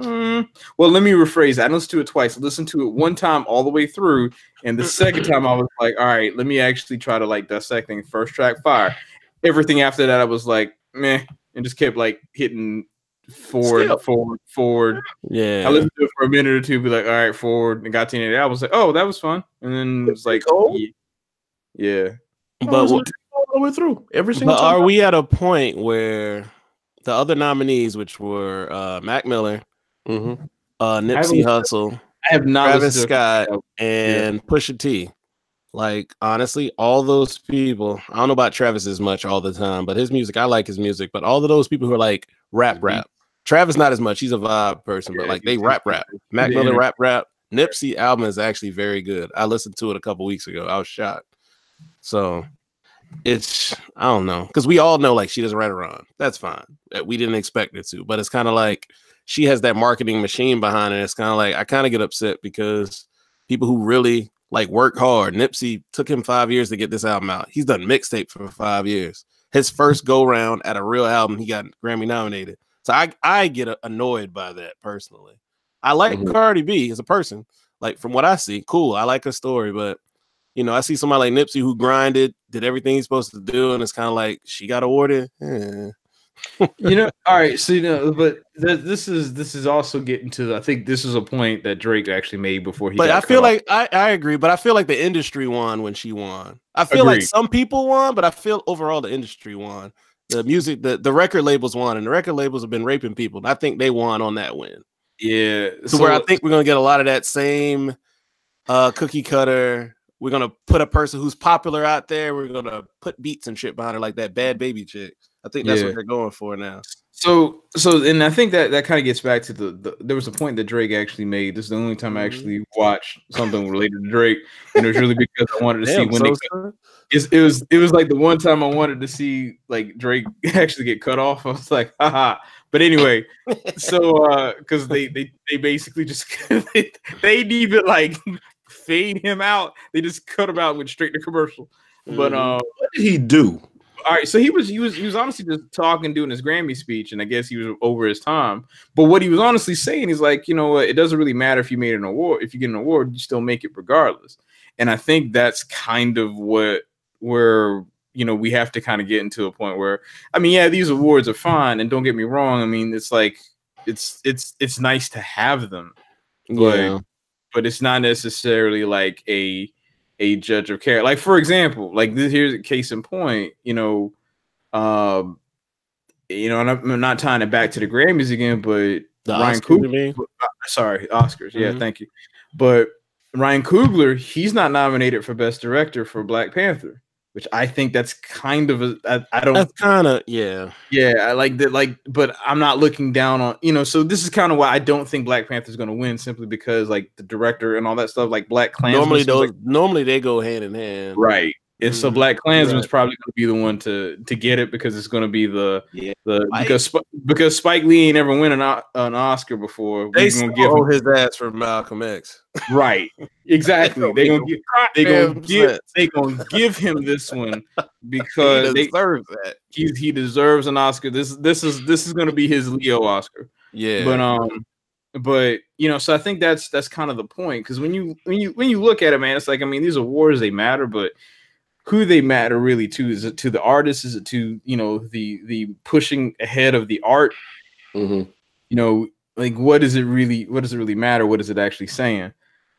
well, let me rephrase. I listened to it twice. I listened to it one time all the way through, and the second time I was like, all right, let me actually try to like dissecting first track, fire. Everything after that, I was like, meh, and just kept like hitting forward. Yeah. I listened to it for a minute or two, be like, all right, forward, and got to the end. I was like, oh, that was fun, and then it's like, yeah. But all the way through every single time. Are we at a point where the other nominees, which were Mac Miller, Nipsey Hussle, I have not Travis Scott, and Pusha T, like honestly, all those people, I don't know about Travis as much all the time, but his music, I like his music. But all of those people who are like rap, Travis not as much. He's a vibe person, but like they rap. Mac Miller rap. Nipsey album is actually very good. I listened to it a couple weeks ago. I was shocked. So it's, I don't know, because we all know like she doesn't write a rhyme. That's fine. We didn't expect it to, but it's kind of like she has that marketing machine behind it. It's kind of like I kind of get upset because people who really like work hard. Nipsey took him 5 years to get this album out. He's done mixtape for 5 years. His first go round at a real album, he got Grammy nominated. So I get annoyed by that personally. I like Cardi B as a person. Like from what I see, cool. I like her story, but you know, I see somebody like Nipsey who grinded, did everything he's supposed to do, and it's kind of like she got awarded. You know, all right. So you know, but this is also getting to. I think this is a point that Drake actually made before he. But I feel like I agree, but I feel like the industry won when she won. I feel like some people won, but I feel overall the industry won. The music, the record labels won, and the record labels have been raping people. And I think they won on that win. Yeah. So where I think we're gonna get a lot of that same cookie cutter. We're going to put a person who's popular out there. We're going to put beats and shit behind her like that Bad Baby chick. I think that's what they're going for now. So, and I think that kind of gets back to the there was a point that Drake actually made. This is the only time I actually watched something related to Drake. And it was really because I wanted to see when it was like the one time I wanted to see like Drake actually get cut off. I was like, haha. But anyway, so because they basically just they didn't even like fade him out. They just cut him out, went straight to commercial. But what did he do? All right, so he was honestly just talking, doing his Grammy speech, and I guess he was over his time. But what he was honestly saying is like, you know what, it doesn't really matter if you made an award. If you get an award, you still make it regardless. And I think that's kind of where you know we have to kind of get into a point where, I mean, yeah, these awards are fine, and don't get me wrong. I mean, it's like it's nice to have them, but it's not necessarily like a judge of character. Like for example, like this here's a case in point. And I'm not tying it back to the Grammys again, but Ryan Coogler. Sorry, Oscars. Yeah, thank you. But Ryan Coogler, he's not nominated for Best Director for Black Panther, which I think that's kind of I like that, like, but I'm not looking down on, so this is kind of why I don't think Black Panther is going to win, simply because like the director and all that stuff, like Black Klansman. Normally they go hand in hand, right? And so Black Klansman's probably going to be the one to get it because it's going to be because Spike Lee ain't ever win an Oscar before. They gonna give his ass for Malcolm X. Right. Exactly. They're gonna give him this one because he deserves that. He deserves an Oscar. This is going to be his Leo Oscar. Yeah. But you know, so I think that's kind of the point, because when you look at it, man, it's like, I mean, these awards, they matter, but who they matter really to? Is it to the artist? Is it to, you know, the pushing ahead of the art? Mm-hmm. You know, like what does it really matter? What is it actually saying?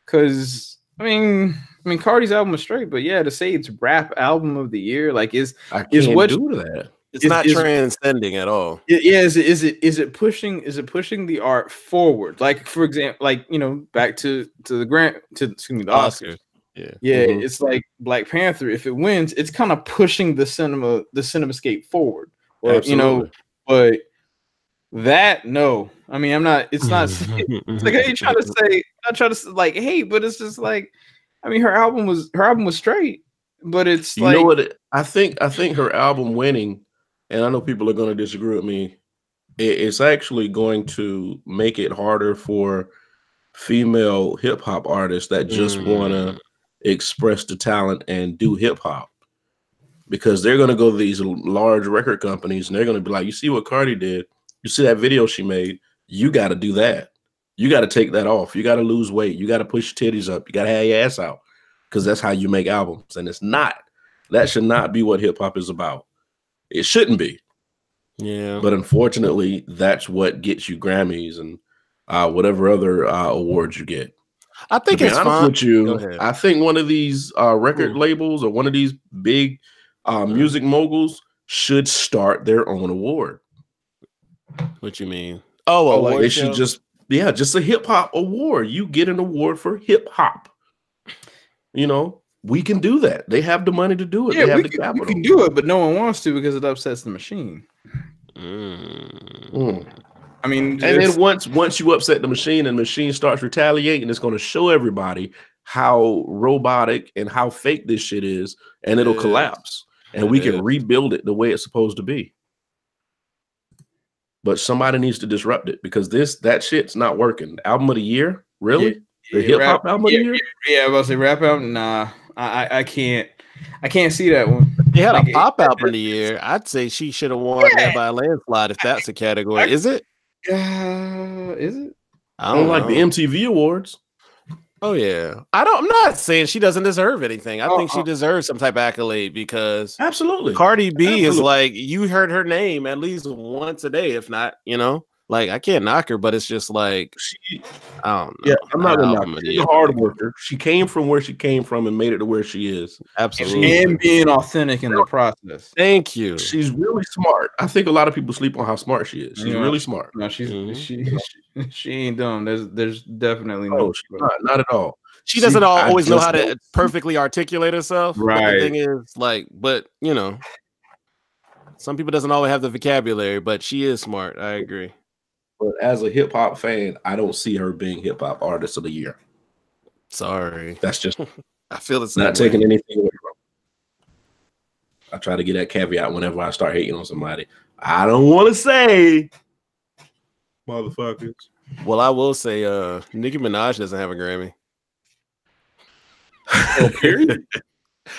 Because I mean, Cardi's album was straight, but yeah, to say it's rap album of the year, like is what do that? It's not transcending at all. Is it pushing the art forward? Like, for example, like, you know, back to the Oscars. Yeah. It's like Black Panther. If it wins, it's kind of pushing the cinemascape forward. Or Absolutely. You know, but that no. I mean, I'm not. It's not. It's like, hey, not trying to like, hey, but it's just like, I mean, her album was straight, but it's like, you know what? I think her album winning, and I know people are going to disagree with me, it's actually going to make it harder for female hip hop artists that just want to express the talent and do hip hop, because they're going to go to these large record companies and they're going to be like, you see what Cardi did? You see that video she made? You got to do that. You got to take that off. You got to lose weight. You got to push your titties up. You got to have your ass out, because that's how you make albums. And it's not. That should not be what hip hop is about. It shouldn't be. Yeah. But unfortunately, that's what gets you Grammys and whatever other awards you get. I think to be it's honest fine. with you, I think one of these record labels or one of these big music moguls should start their own award. What you mean? Oh, like they should just a hip hop award. You get an award for hip hop. You know, we can do that. They have the money to do it. Yeah, they have the capital. We can do it, but no one wants to because it upsets the machine. I mean, and then once you upset the machine and the machine starts retaliating, it's going to show everybody how robotic and how fake this shit is, and it'll collapse, and we can rebuild it the way it's supposed to be. But somebody needs to disrupt it, because that shit's not working. Album of the year, really? The hip hop album of the year? Yeah, I was about to say rap album. Nah, I can't see that one. They had a pop album of the year. I'd say she should have won that by a landslide if that's a category. Is it? Is it? I don't like the MTV Awards. Oh yeah, I'm not saying she doesn't deserve anything. I think she deserves some type of accolade, because absolutely Cardi B is like, you heard her name at least once a day, if not, you know. Like, I can't knock her, but it's just like, I don't know. Yeah, I'm not gonna knock her. She's a hard worker. She came from where she came from and made it to where she is. Absolutely. And being authentic in the process. Thank you. She's really smart. I think a lot of people sleep on how smart she is. She's really smart. No, she ain't dumb. There's definitely no. She's not at all. She doesn't always know how to perfectly articulate herself. Right. But the thing is, like, but you know, some people doesn't always have the vocabulary, but she is smart. I agree. But as a hip hop fan, I don't see her being hip hop artist of the year. Sorry. That's just I feel the same not taking anything away from. I try to get that caveat whenever I start hating on somebody. I don't want to say motherfuckers. Well, I will say Nicki Minaj doesn't have a Grammy. Oh, period.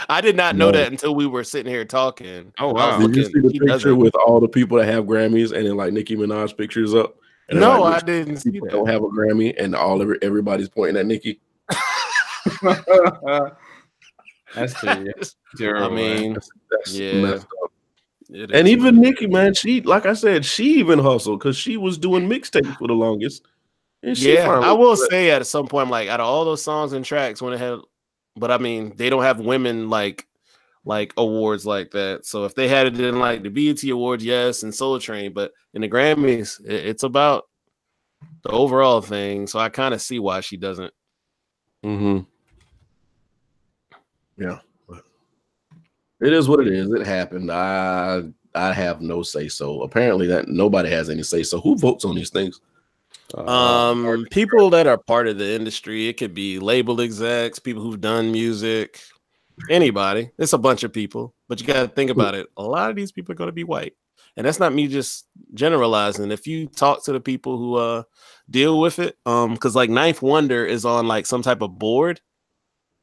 I did not know that until we were sitting here talking. Oh wow! Did you see the picture with all the people that have Grammys and then like Nicki Minaj pictures up? And no, like, I didn't see that. Don't have a Grammy, and everybody's pointing at Nicki. That's terrible. I mean, that's messed up. And even Nicki, man, she, like I said, she even hustled because she was doing mixtapes for the longest. And I will say at some point, like, out of all those songs and tracks, when it had, but I mean, they don't have women like awards like that. So if they had it in like the BET Awards, yes, and Soul Train, but in the Grammys, it's about the overall thing. So I kind of see why she doesn't. Mm-hmm. Yeah, but it is what it is. It happened. I have no say so. Apparently, that nobody has any say so. Who votes on these things? People that are part of the industry. It could be label execs, people who've done music. Anybody. It's a bunch of people, but you got to think about it. A lot of these people are going to be white, and that's not me just generalizing. If you talk to the people who deal with it, because like Ninth Wonder is on like some type of board.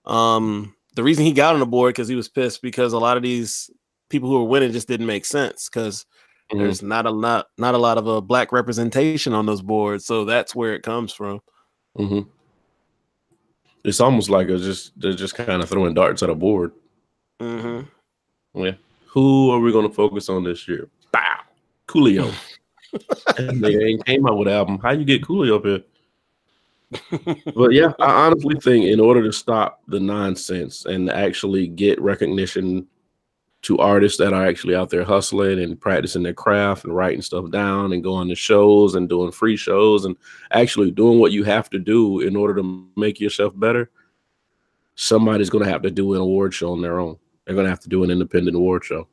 The reason he got on the board because he was pissed because a lot of these people who were winning just didn't make sense because there's not a lot of black representation on those boards, so that's where it comes from. Mm-hmm. It's almost like they're just kind of throwing darts at a board. Mm-hmm. Yeah. Who are we going to focus on this year? Bow. Coolio. And they ain't came out with an album. How you get Coolio up here? But yeah, I honestly think in order to stop the nonsense and actually get recognition to artists that are actually out there hustling and practicing their craft and writing stuff down and going to shows and doing free shows and actually doing what you have to do in order to make yourself better, somebody's going to have to do an award show on their own. They're going to have to do an independent award show.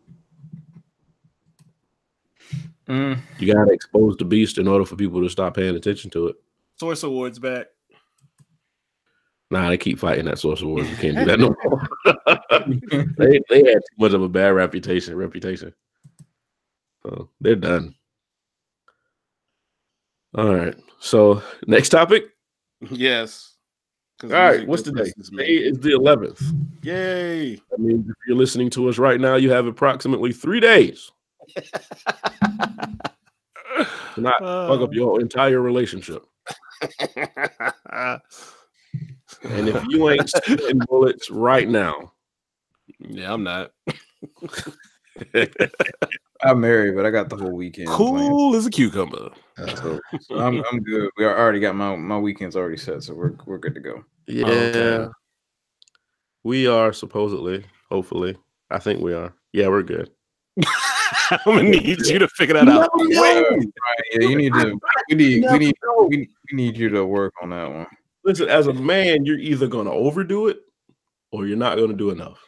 You got to expose the beast in order for people to stop paying attention to it. Source Awards back. Nah, they keep fighting that Source Awards. We can't do that no more. they had too much of a bad reputation. So they're done. All right. So next topic. Yes. All right. What's today? Today is the 11th. Yay. I mean, if you're listening to us right now, you have approximately 3 days to not fuck up your entire relationship. And if you ain't spitting bullets right now, yeah, I'm not. I'm married, but I got the whole weekend. Cool as a cucumber. So I'm good. We already got my weekends already set, so we're good to go. Yeah, okay. We are supposedly, hopefully. I think we are. Yeah, we're good. I'm gonna need you to figure that out. Right, yeah, you need to. We need you to work on that one. Listen, as a man, you're either gonna overdo it or you're not gonna do enough.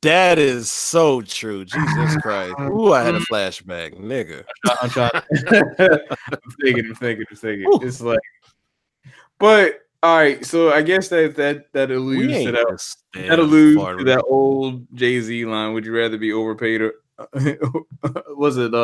That is so true. Jesus Christ. Ooh, I had a flashback, nigga. I'm thinking. It's like, but all right. So I guess that alludes to that old Jay-Z line. Would you rather be overpaid or was it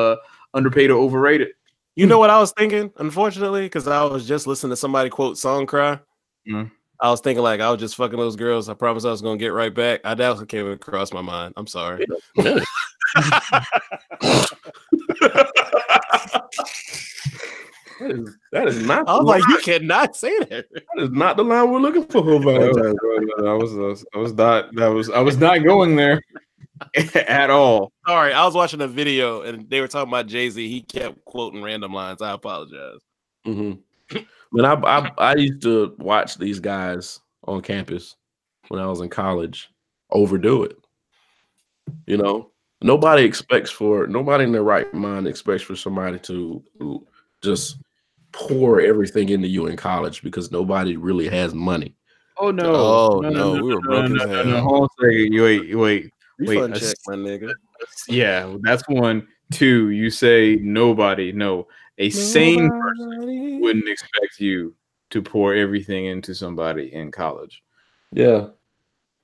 underpaid or overrated? You know what I was thinking? Unfortunately, because I was just listening to somebody quote Song Cry. I was thinking like I was just fucking those girls. I promised I was gonna get right back. I doubt it came across my mind. I'm sorry. That is not. I was like, you cannot say that. That is not the line we're looking for Valentine's. I was not going there at all. Sorry, I was watching a video and they were talking about Jay-Z. He kept quoting random lines. I apologize. When I used to watch these guys on campus when I was in college overdo it. You know, nobody in their right mind expects for somebody to just pour everything into you in college because nobody really has money. Oh no! No, we were broke as hell. No, hold on a second. Wait. Refund check, my nigga. Yeah, that's 1. 2, you say nobody. No, a sane person wouldn't expect you to pour everything into somebody in college. Yeah.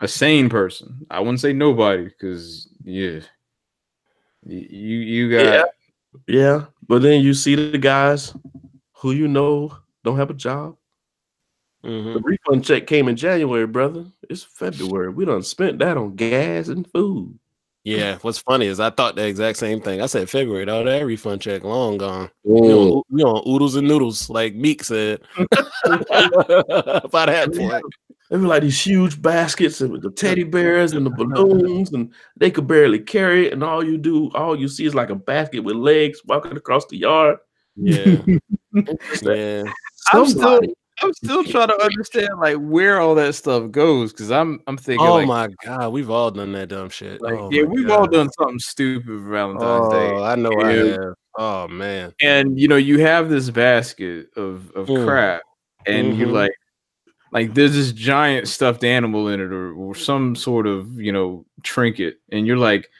A sane person. I wouldn't say nobody because you got yeah. But then you see the guys who you know don't have a job. The refund check came in January, brother. It's February. We done spent that on gas and food. Yeah, what's funny is I thought the exact same thing. I said February, though. That refund check long gone. We on oodles and noodles, like Meek said. By that point. They were like these huge baskets with the teddy bears and the balloons, and they could barely carry it. And all you see is like a basket with legs walking across the yard. Yeah. Yeah. I'm still trying to understand like where all that stuff goes because I'm thinking. Oh my god, we've all done that dumb shit. Like, we've all done something stupid for Valentine's Day. I know I have. Oh man. And you have this basket of crap, and you like there's this giant stuffed animal in it or some sort of trinket, and you're like,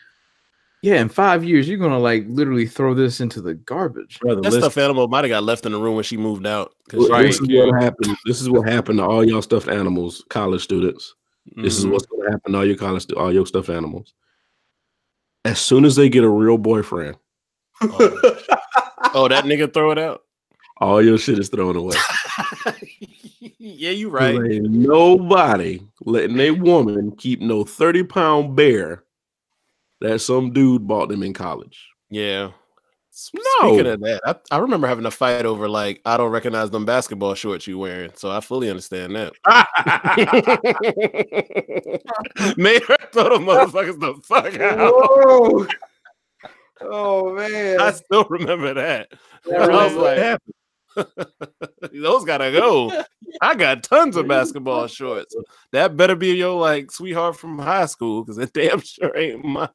yeah, in 5 years you're gonna like literally throw this into the garbage. Brother, that stuffed animal might have got left in the room when she moved out. This is what happened. This is what happened to all y'all stuffed animals, college students. This is what's going to happen to all your stuffed animals. As soon as they get a real boyfriend, that nigga throw it out. All your shit is thrown away. Yeah, you right. Ain't nobody letting a woman keep no 30-pound bear that some dude bought them in college. Yeah. Speaking of that, I remember having a fight over like I don't recognize them basketball shorts you wearing, so I fully understand that. Made her throw the motherfuckers the fuck out. Whoa. Oh man, I still remember that. I was like, those gotta go. I got tons of basketball shorts. That better be your like sweetheart from high school because it damn sure ain't mine.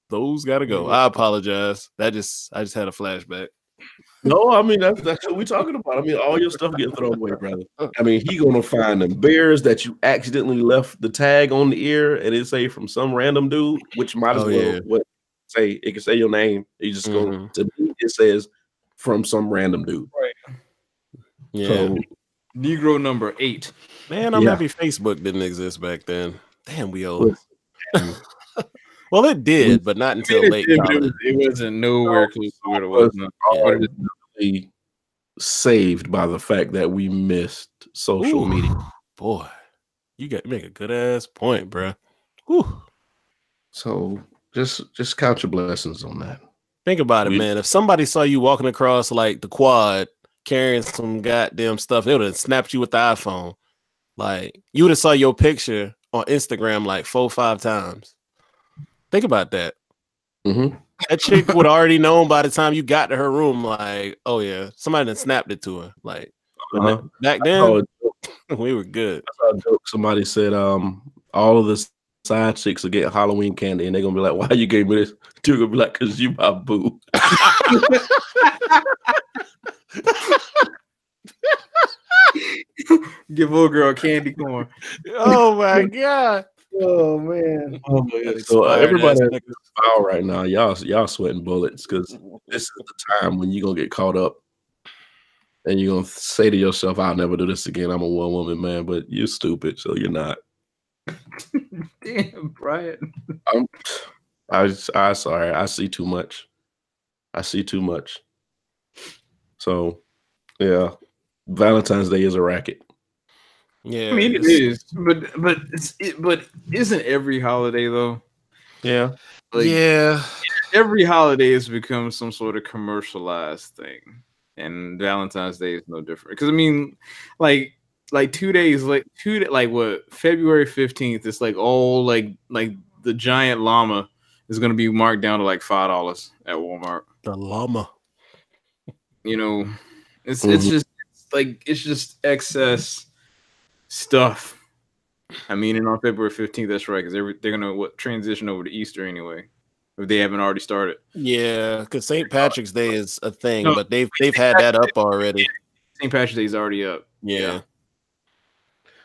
Those gotta go. I apologize. I just had a flashback. No, I mean that's what we're talking about. I mean, all your stuff getting thrown away, brother. I mean, he gonna find them bears that you accidentally left the tag on the ear, and it say from some random dude, which might as well say it can say your name. You just go to me. It says from some random dude. Right. Yeah. So, Negro number 8. Man, I'm happy Facebook didn't exist back then. Damn, we old. Well, it did, but not until late college. It wasn't nowhere close to what it was. Really saved by the fact that we missed social media. Boy, you make a good ass point, bro. Whew. So just count your blessings on that. Think about it, man. If somebody saw you walking across like the quad carrying some goddamn stuff, they would have snapped you with the iPhone. Like you would have saw your picture on Instagram like 4 or 5 times. Think about that. Mm-hmm. That chick would already known by the time you got to her room, like, oh yeah, somebody done snapped it to her. Like back then, we were good. I saw a joke. Somebody said, all of the side chicks will get Halloween candy, and they're gonna be like, "Why you gave me this?" They're gonna be like, "Cause you my boo." Give old girl candy corn. Oh my god. Oh man. Oh my God. So everybody foul right now. Y'all sweating bullets because this is the time when you're gonna get caught up and you're gonna say to yourself, I'll never do this again. I'm a one woman man, but you're stupid, so you're not. Damn, Brian. I'm sorry. I see too much. So yeah, Valentine's Day is a racket. Yeah, I mean it is, but isn't every holiday though? Yeah, Every holiday has become some sort of commercialized thing, and Valentine's Day is no different. Because I mean, like 2 days, February 15th? It's like all like the giant llama is going to be marked down to like $5 at Walmart. The llama, you know, it's just excess stuff. I mean, and on February 15th, that's right, because they're gonna transition over to Easter anyway, if they haven't already started. Yeah, because St. Patrick's Day is a thing, but they've had that up already. St. Patrick's Day is already up. Yeah.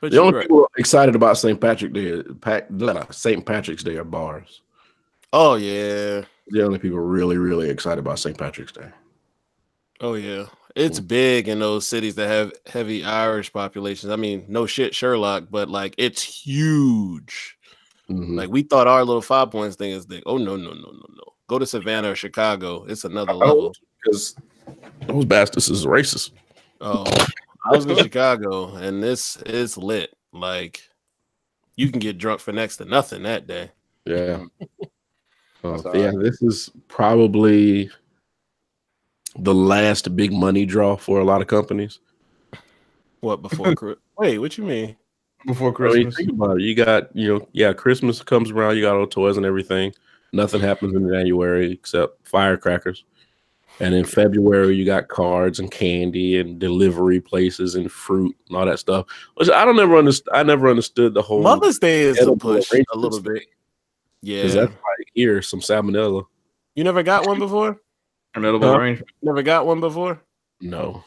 But the only people excited about St. Patrick's Day are bars. Oh yeah. The only people really, really excited about St. Patrick's Day. Oh yeah. It's big in those cities that have heavy Irish populations. I mean, no shit, Sherlock, but like it's huge. Mm-hmm. Like we thought our little 5 Points thing is big. Oh no. Go to Savannah or Chicago. It's another level. Because those bastards is racist. Oh, I was in Chicago and this is lit. Like you can get drunk for next to nothing that day. Yeah. This is probably the last big money draw for a lot of companies. What before? Wait, what you mean? Before Christmas? Think about it. You got, Christmas comes around. You got all toys and everything. Nothing happens in January except firecrackers. And in February, you got cards and candy and delivery places and fruit and all that stuff. Which I never understood the whole Mother's Day is a push a little bit. Yeah, because that's like here some salmonella. You never got one before? Never got one before? No.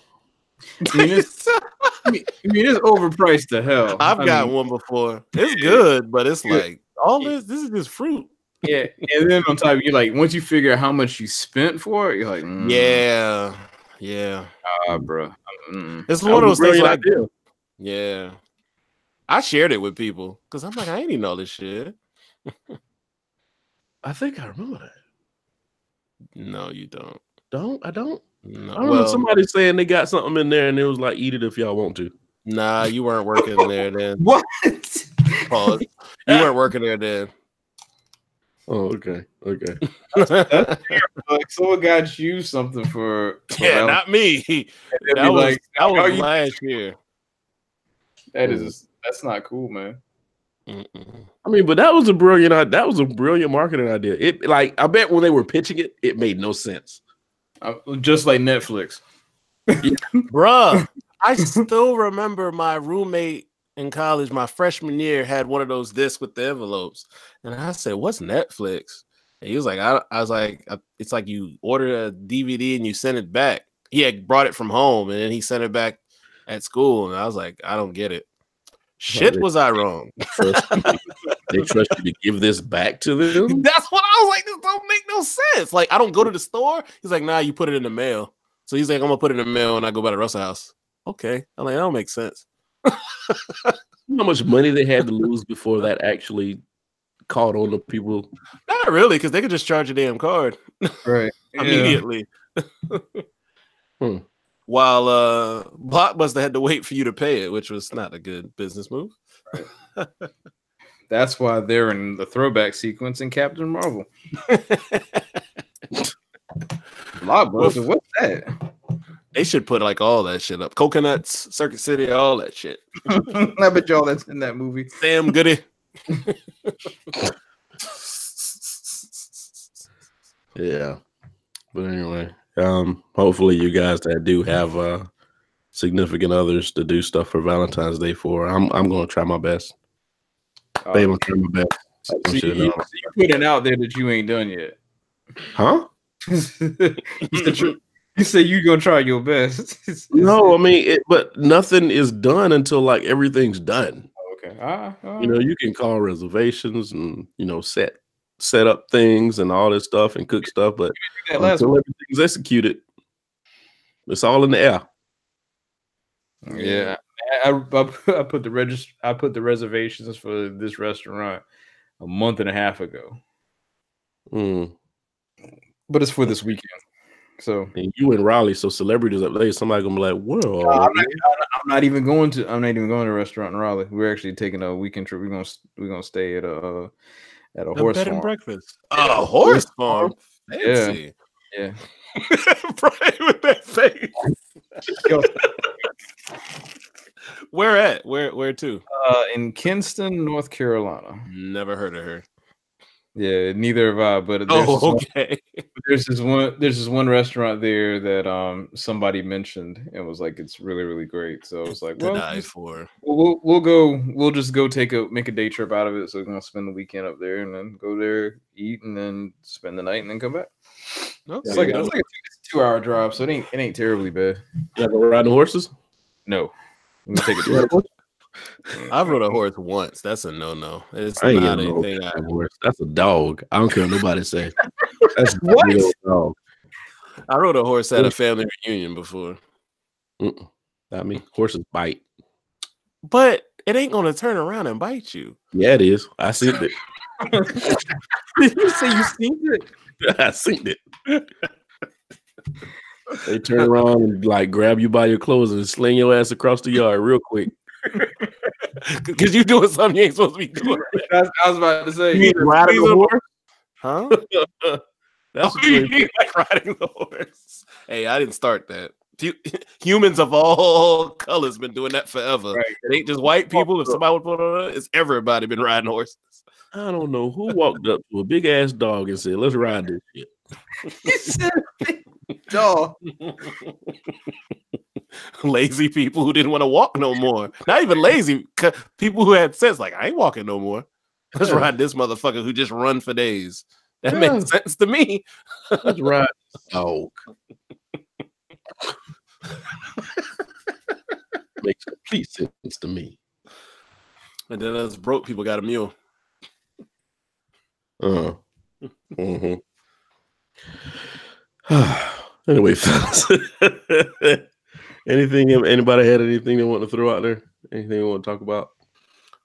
I mean, it's overpriced to hell. I've got one before. It's good, but it's like all this is just fruit. Yeah, and then on top, you're like, once you figure out how much you spent for it, you're like, yeah. Bro. It's one of those things like, Yeah. I shared it with people because I'm like, I ain't even know this shit. I think I remember that. No, you don't. I don't. No. I remember somebody saying they got something in there and it was like, eat it if y'all want to. Nah, you weren't working there then. What? Pause. You weren't working there then. Oh, okay. That's like someone got you something for Yeah, not me. That was last year. That's not cool, man. Mm-mm. I mean, but that was a brilliant marketing idea. It like I bet when they were pitching it, it made no sense. Just like Netflix. Bruh, I still remember my roommate in college, my freshman year, had one of those discs with the envelopes. And I said, what's Netflix? And he was like, I was like, it's like you order a DVD and you send it back. He had brought it from home and then he sent it back at school. And I was like, I don't get it. Shit, was I wrong? They trust you to give this back to them? That's what I was like. This don't make no sense. Like, I don't go to the store. He's like, nah, you put it in the mail. So he's like, I'm going to put it in the mail and I go by the Russell house. Okay. I'm like, that don't make sense. You know how much money they had to lose before that actually caught on to people? Not really, because they could just charge a damn card. Right. Immediately. While Blockbuster had to wait for you to pay it, which was not a good business move. Right. That's why they're in the throwback sequence in Captain Marvel. Blockbuster, what's that? They should put like all that shit up. Coconuts, Circuit City, all that shit. I bet y'all that's in that movie. Sam Goody. Yeah. But anyway, hopefully you guys that do have significant others to do stuff for Valentine's Day for, I'm going to try my best. Babe, I'm trying my best. So you putting out there that you ain't done yet. Huh? You say you're going to try your best. No, I mean, but nothing is done until like everything's done. Okay. You know, you can call reservations and, you know, set up things and all this stuff and cook stuff, but until everything's executed, it's all in the air. Yeah, I put the reservations for this restaurant a month and a half ago. But it's for this weekend. So and you in Raleigh, so celebrities up there, somebody gonna be like, "Whoa!" I'm not even going to a restaurant in Raleigh. We're actually taking a weekend trip. We're gonna stay at a horse bed farm. And breakfast. A horse farm. Fancy. Yeah. Brian with that face. Where at? Where to? In Kinston, North Carolina. Never heard of her. Yeah, neither have I. But there's this one restaurant there that somebody mentioned and was like, it's really, really great. So I was like, we'll just go make a day trip out of it. So we're gonna spend the weekend up there and then go there, eat, and then spend the night and then come back. Okay. It's like a 2-hour drive, so it ain't terribly bad. You ever ride the horses? No. I'm gonna take a trip. I've rode a horse once. That's a no. It's I ain't not no anything. Horse. That's a dog. I don't care what nobody say. That's what? A dog. I rode a horse at a family reunion before. Not me. Horses bite. But it ain't gonna turn around and bite you. Yeah, it is. I seen it. Did you say you seen it? I seen it. They turn around and like grab you by your clothes and sling your ass across the yard real quick. Because you doing something you ain't supposed to be doing. I was about to say, you mean riding the horse? Huh? That's you mean like riding the horse. Hey, I didn't start that. Humans of all colors been doing that forever. Right. It ain't just white people. If somebody would put on it, it's everybody been riding horses. I don't know who walked up to a big ass dog and said, "Let's ride this shit." He said, "Big dog." Lazy people who didn't want to walk no more. Not even lazy. People who had sense, like, I ain't walking no more. Let's ride this motherfucker who just run for days. That makes sense to me. Let's ride this dog. Makes complete sense to me. And then us broke people got a mule. Anyway, fellas. Anybody had anything they want to throw out there? Anything you want to talk about?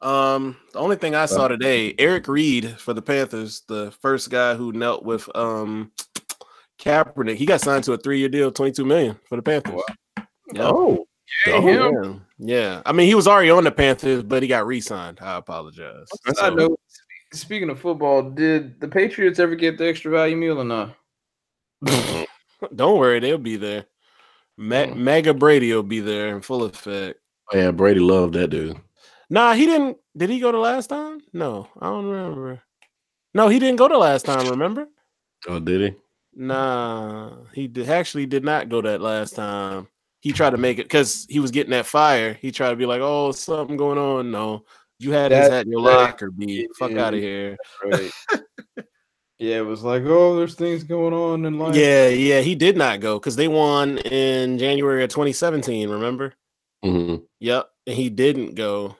The only thing I saw today, Eric Reed for the Panthers, the first guy who knelt with Kaepernick, he got signed to a 3-year deal, $22 million for the Panthers. Wow. Yep. Oh, yeah. I mean, he was already on the Panthers, but he got re-signed. I apologize. I know. Speaking of football, did the Patriots ever get the extra value meal or not? Don't worry, they'll be there. Mega Brady will be there in full effect. Oh, yeah, Brady loved that dude. Nah, he didn't. Did he go the last time? No, I don't remember. No, he didn't go the last time, remember? Oh, did he? Nah, he actually did not go that last time. He tried to make it because he was getting that fire. He tried to be like, oh, something going on. No, you had his hat in your locker, B. Fuck out of here. Right. Yeah, it was like, oh, there's things going on in life. Yeah, he did not go because they won in January of 2017, remember? Mm-hmm. Yep, and he didn't go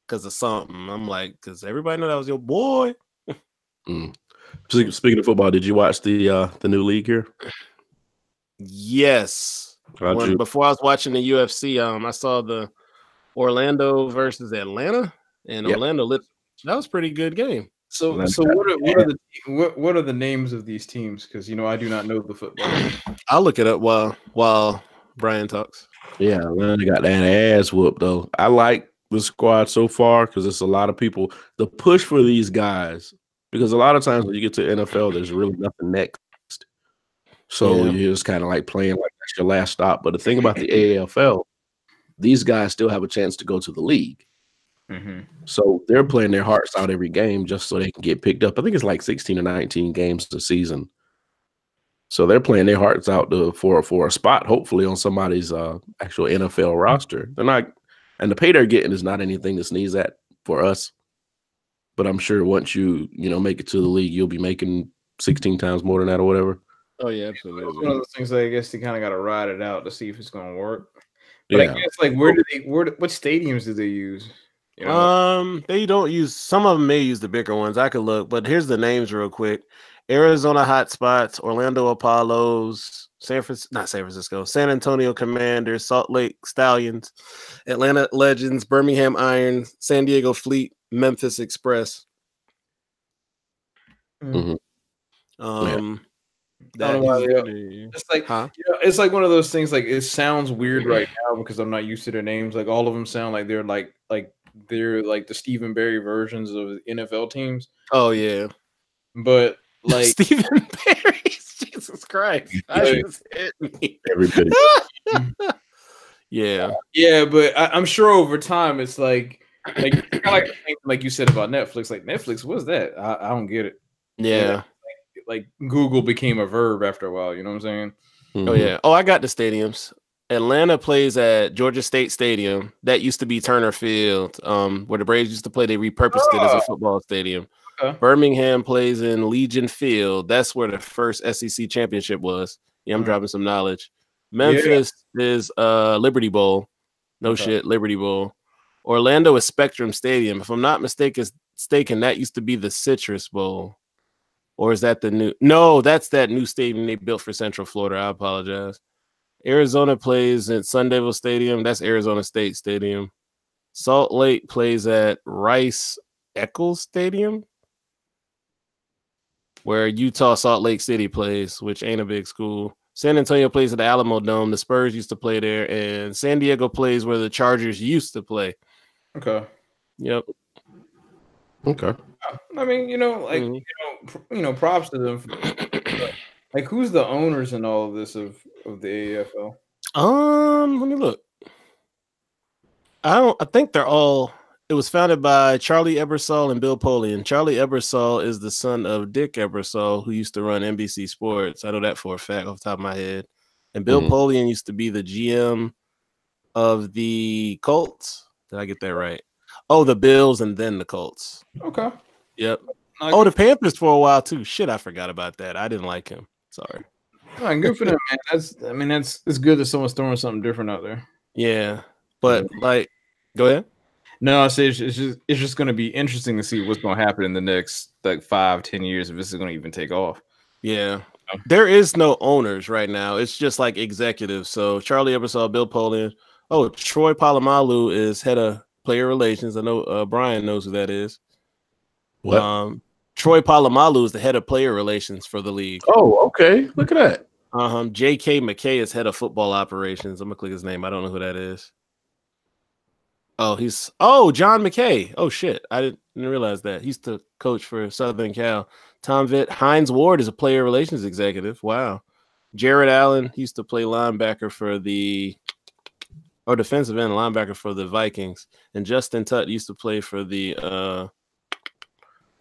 because of something. I'm like, because everybody know that was your boy. Speaking of football, did you watch the new league here? Yes. Before I was watching the UFC, I saw the Orlando versus Atlanta, and Orlando lit. That was a pretty good game. So what are the names of these teams? Because I do not know the football. I'll look it up while Brian talks. Yeah, Atlanta got that ass whooped though. I like the squad so far because it's a lot of people. The push for these guys, because a lot of times when you get to NFL, there's really nothing next. So you're just kind of like playing like that's your last stop. But the thing about the AFL, these guys still have a chance to go to the league. Mm-hmm. So they're playing their hearts out every game just so they can get picked up. I think it's like 16 or 19 games a season. So they're playing their hearts out for a spot, hopefully on somebody's actual NFL roster. They're not, and the pay they're getting is not anything to sneeze at for us. But I'm sure once you make it to the league, you'll be making 16 times more than that or whatever. Oh yeah, absolutely. It's one of those things that I guess they kind of got to ride it out to see if it's going to work. But I guess like what stadiums do they use? They don't use. Some of them may use the bigger ones. I could look, but here's the names real quick: Arizona Hotspots, Orlando Apollos, San Antonio Commanders, Salt Lake Stallions, Atlanta Legends, Birmingham Iron, San Diego Fleet, Memphis Express. Mm-hmm. It's like one of those things. Like it sounds weird right now because I'm not used to their names. Like all of them sound like they're like they're like the Stephen Barry versions of NFL teams. Oh yeah, but like Stephen Barry, Jesus Christ, I just hit me. Everybody. Yeah, but I'm sure over time it's like you said about Netflix. Like Netflix, what's that? I don't get it. Yeah. Like Google became a verb after a while, you know what I'm saying? Oh yeah. Oh, I got the stadiums. Atlanta plays at Georgia State Stadium. That used to be Turner Field, where the Braves used to play. They repurposed it as a football stadium. Okay. Birmingham plays in Legion Field. That's where the first SEC championship was. Yeah, I'm dropping some knowledge. Memphis is Liberty Bowl. No shit, Liberty Bowl. Orlando is Spectrum Stadium. If I'm not mistaken, that used to be the Citrus Bowl. Or is that the new? No, that's that new stadium they built for Central Florida. I apologize. Arizona plays at Sun Devil Stadium. That's Arizona State Stadium. Salt Lake plays at Rice Eccles Stadium, where Utah Salt Lake City plays, which ain't a big school. San Antonio plays at the Alamo Dome. The Spurs used to play there, and San Diego plays where the Chargers used to play. Okay. Yep. Okay. I mean, props to them. Like, who's the owners in all of this of the AFL? Let me look. I think they're all. It was founded by Charlie Ebersol and Bill Polian. Charlie Ebersol is the son of Dick Ebersol, who used to run NBC Sports. I know that for a fact off the top of my head. And Bill Polian used to be the GM of the Colts. Did I get that right? Oh, the Bills and then the Colts. Okay. Yep. Oh, the Panthers for a while too. Shit, I forgot about that. I didn't like him. Sorry. Good for them, man. It's good that someone's throwing something different out there. Yeah, but go ahead. No, I say it's just going to be interesting to see what's going to happen in the next 5-10 years if this is going to even take off. Yeah, there is no owners right now. It's just like executives. So Charlie Ebersol, Bill Polian, Oh, Troy Polamalu is head of player relations. I know Brian knows who that is. What? Troy Polamalu is the head of player relations for the league. Oh, okay. Look at that. J.K. McKay is head of football operations. I'm gonna click his name. I don't know who that is. Oh, John McKay. Oh shit, I didn't realize that. He's the coach for Southern Cal. Tom Vitt. Hines Ward is a player relations executive. Wow. Jared Allen, he used to play linebacker for defensive end linebacker for the Vikings. And Justin Tutt used to play for the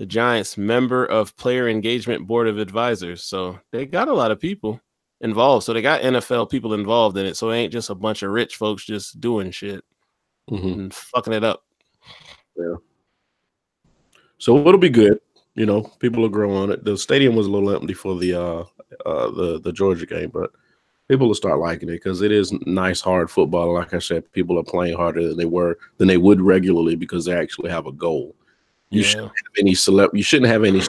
Giants, member of player engagement board of advisors. So they got a lot of people involved. So they got NFL people involved in it. So it ain't just a bunch of rich folks just doing shit and fucking it up. Yeah. So it'll be good. You know, people will grow on it. The stadium was a little empty for the Georgia game, but people will start liking it because it is nice, hard football. Like I said, people are playing harder than they would regularly because they actually have a goal. You shouldn't have any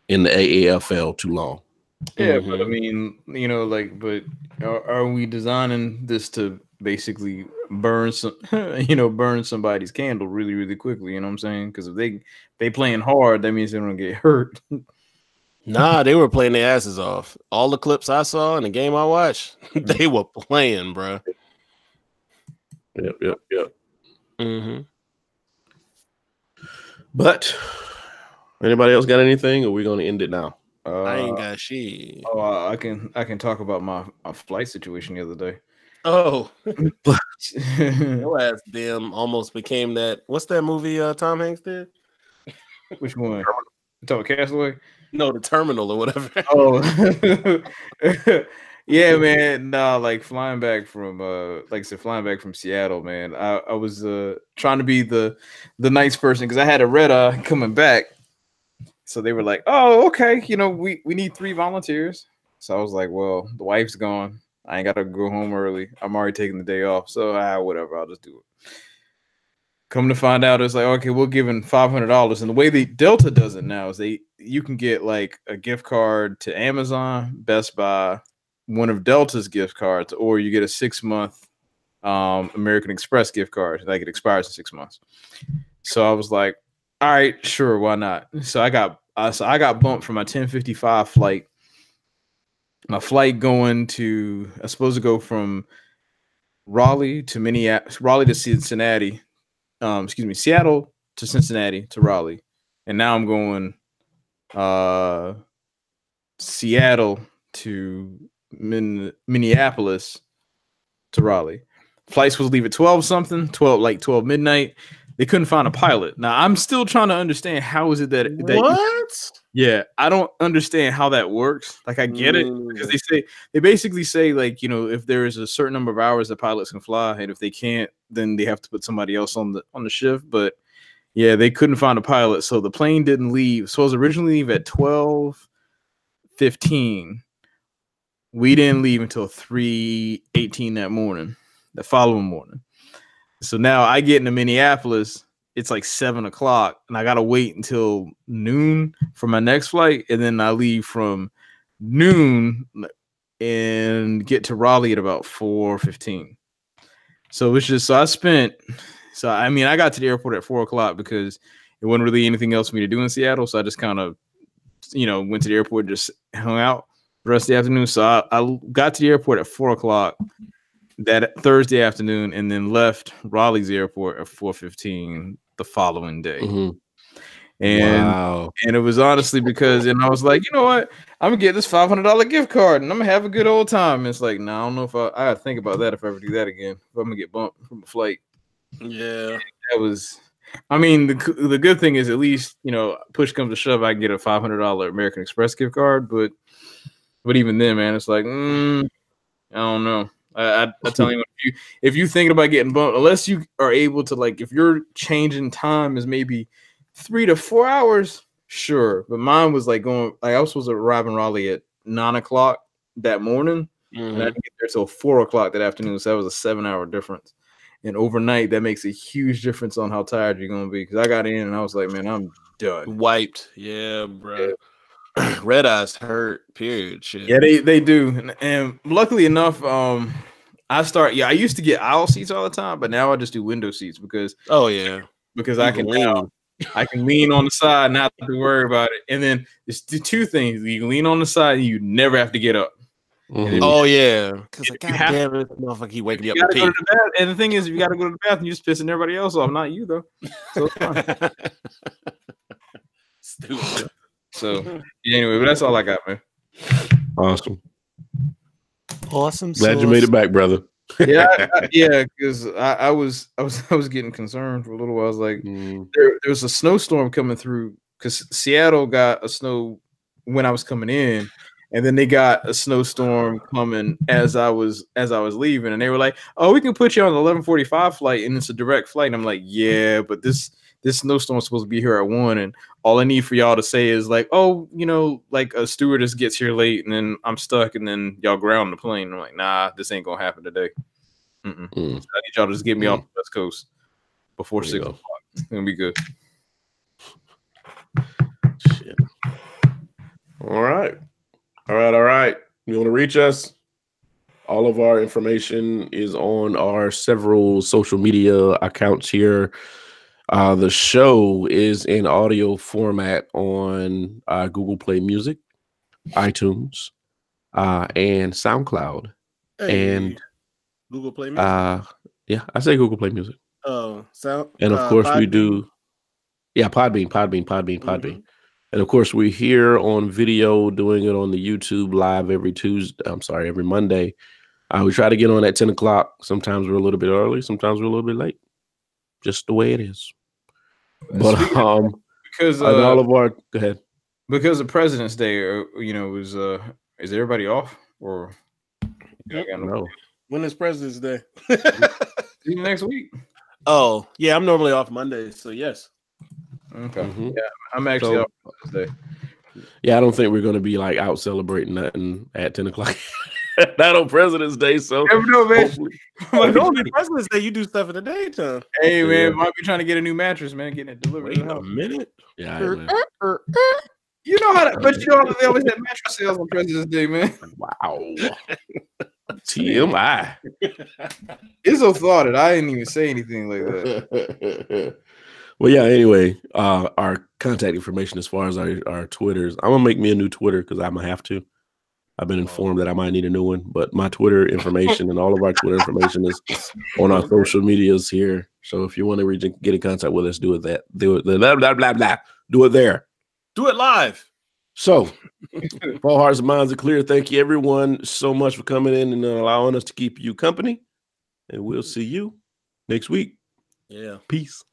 in the AAFL too long. Yeah, but I mean, you know, like, but are we designing this to basically burn somebody's candle really, really quickly? You know what I'm saying? Because if they playing hard, that means they don't get hurt. Nah, they were playing their asses off. All the clips I saw in the game I watched, they were playing, bro. Yep. Mm-hmm. But anybody else got anything, or are we going to end it now? I ain't got shit. Oh, I can talk about my flight situation the other day. Oh, your ass damn almost became that. What's that movie Tom Hanks did? Which one? You talking about Castaway? No, The Terminal or whatever. Oh, yeah, man. Nah, like flying back from Seattle, man. I was trying to be the nice person because I had a red eye coming back. So they were like, "Oh, okay. You know, we need 3 volunteers." So I was like, "Well, the wife's gone. I ain't got to go home early. I'm already taking the day off. So whatever. I'll just do it." Come to find out, it's like, okay, we're giving $500, and the way the Delta does it now is you can get like a gift card to Amazon, Best Buy, one of Delta's gift cards, or you get a 6-month American Express gift card. Like it expires in 6 months. So I was like, all right, sure, why not? So I got bumped from my 10:55 flight. My flight I was supposed to go from Raleigh to Cincinnati. Seattle to Cincinnati to Raleigh, and now I'm going Seattle to Minneapolis to Raleigh. Flights was leave at 12 midnight. They couldn't find a pilot. Now I'm still trying to understand how is it that what? Yeah, I don't understand how that works. Like I get it because they basically say like, you know, if there is a certain number of hours that pilots can fly, and if they can't, then they have to put somebody else on the shift. But yeah, they couldn't find a pilot, so the plane didn't leave. So it was originally leave at 12:15. We didn't leave until 3:18 that following morning. So now I get into Minneapolis. It's like 7:00, and I gotta wait until noon for my next flight, and then I leave from noon and get to Raleigh at about 4:15. So it's just I got to the airport at 4:00 because it wasn't really anything else for me to do in Seattle. So I just kind of, went to the airport, just hung out the rest of the afternoon. So I got to the airport at 4:00 that Thursday afternoon, and then left Raleigh's airport at 4:15 the following day. And it was honestly because, and I was like, you know what, I'm gonna get this $500 gift card and I'm gonna have a good old time. And it's like, no, I don't know if I gotta think about that if I ever do that again. If I'm gonna get bumped from a flight. Yeah, that was. I mean, the good thing is at least, push comes to shove, I can get a $500 American Express gift card. But even then, man, it's like, I don't know. I tell you, if you thinking about getting bumped, unless you are able to, like, if your changing time is maybe 3 to 4 hours, sure. But mine was like I was supposed to arrive in Raleigh at 9:00 that morning, and I didn't get there till 4:00 that afternoon. So that was a 7-hour difference. And overnight, that makes a huge difference on how tired you're gonna be. Because I got in and I was like, man, I'm done, wiped. Yeah, bro. Yeah. Red eyes hurt. Period. Shit. Yeah, they do. And luckily enough, I used to get aisle seats all the time, but now I just do window seats because I can lean on the side, not have to worry about it. And then it's the two things: you can lean on the side, and you never have to get up. Oh yeah, because goddamn it, motherfucker, he waking you up. And the thing is, if you got to go to the bathroom, you're just pissing everybody else off, not you though. So it's fine. Stupid. So anyway, but that's all I got, man. Awesome. Glad you made it back, brother. Yeah, because I was getting concerned for a little while. I was like, there was a snowstorm coming through because Seattle got a snow when I was coming in, and then they got a snowstorm coming as I was leaving, and they were like, "Oh, we can put you on the 11:45 flight, and it's a direct flight." And I'm like, "Yeah, but this snowstorm's supposed to be here at 1, and all I need for y'all to say is like, oh, like a stewardess gets here late, and then I'm stuck, and then y'all ground the plane." And I'm like, "Nah, this ain't gonna happen today. So I need y'all to just get me off the West Coast before 6 o'clock. It's gonna be good." Shit. All right. You want to reach us? All of our information is on our several social media accounts here. The show is in audio format on Google Play Music, iTunes, and SoundCloud. And Google Play Music. Yeah, I say Google Play Music. Oh, sound. And of course we do. Yeah, Podbean. And of course we're here on video, doing it on the YouTube live every Monday. We try to get on at 10 o'clock. Sometimes we're a little bit early. Sometimes we're a little bit late. Just the way it is. But because all of our go ahead. Because of President's Day, is everybody off or no? When is President's Day? Next week. Oh yeah, I'm normally off Monday, so yes. Okay. Yeah, I'm actually off President's Day. Yeah, I don't think we're going to be like out celebrating nothing at 10 o'clock. Not on President's Day, so never know, man. Normally President's Day, you do stuff in the daytime. Hey, man, might be trying to get a new mattress, man, getting it delivered. Wait a minute. Yeah, you know how, but you know they always have mattress sales on President's Day, man. Wow. TMI. Izzo thought it. I didn't even say anything like that. Well, yeah. Anyway, our contact information as far as our Twitters. I'm gonna make me a new Twitter because I'm gonna have to. I've been informed that I might need a new one, but my Twitter information and all of our Twitter information is on our social medias here. So if you want to get in contact with us, do it blah, blah, blah, blah. Do it there. Do it live. So all hearts and minds are clear. Thank you everyone so much for coming in and allowing us to keep you company. And we'll see you next week. Yeah. Peace.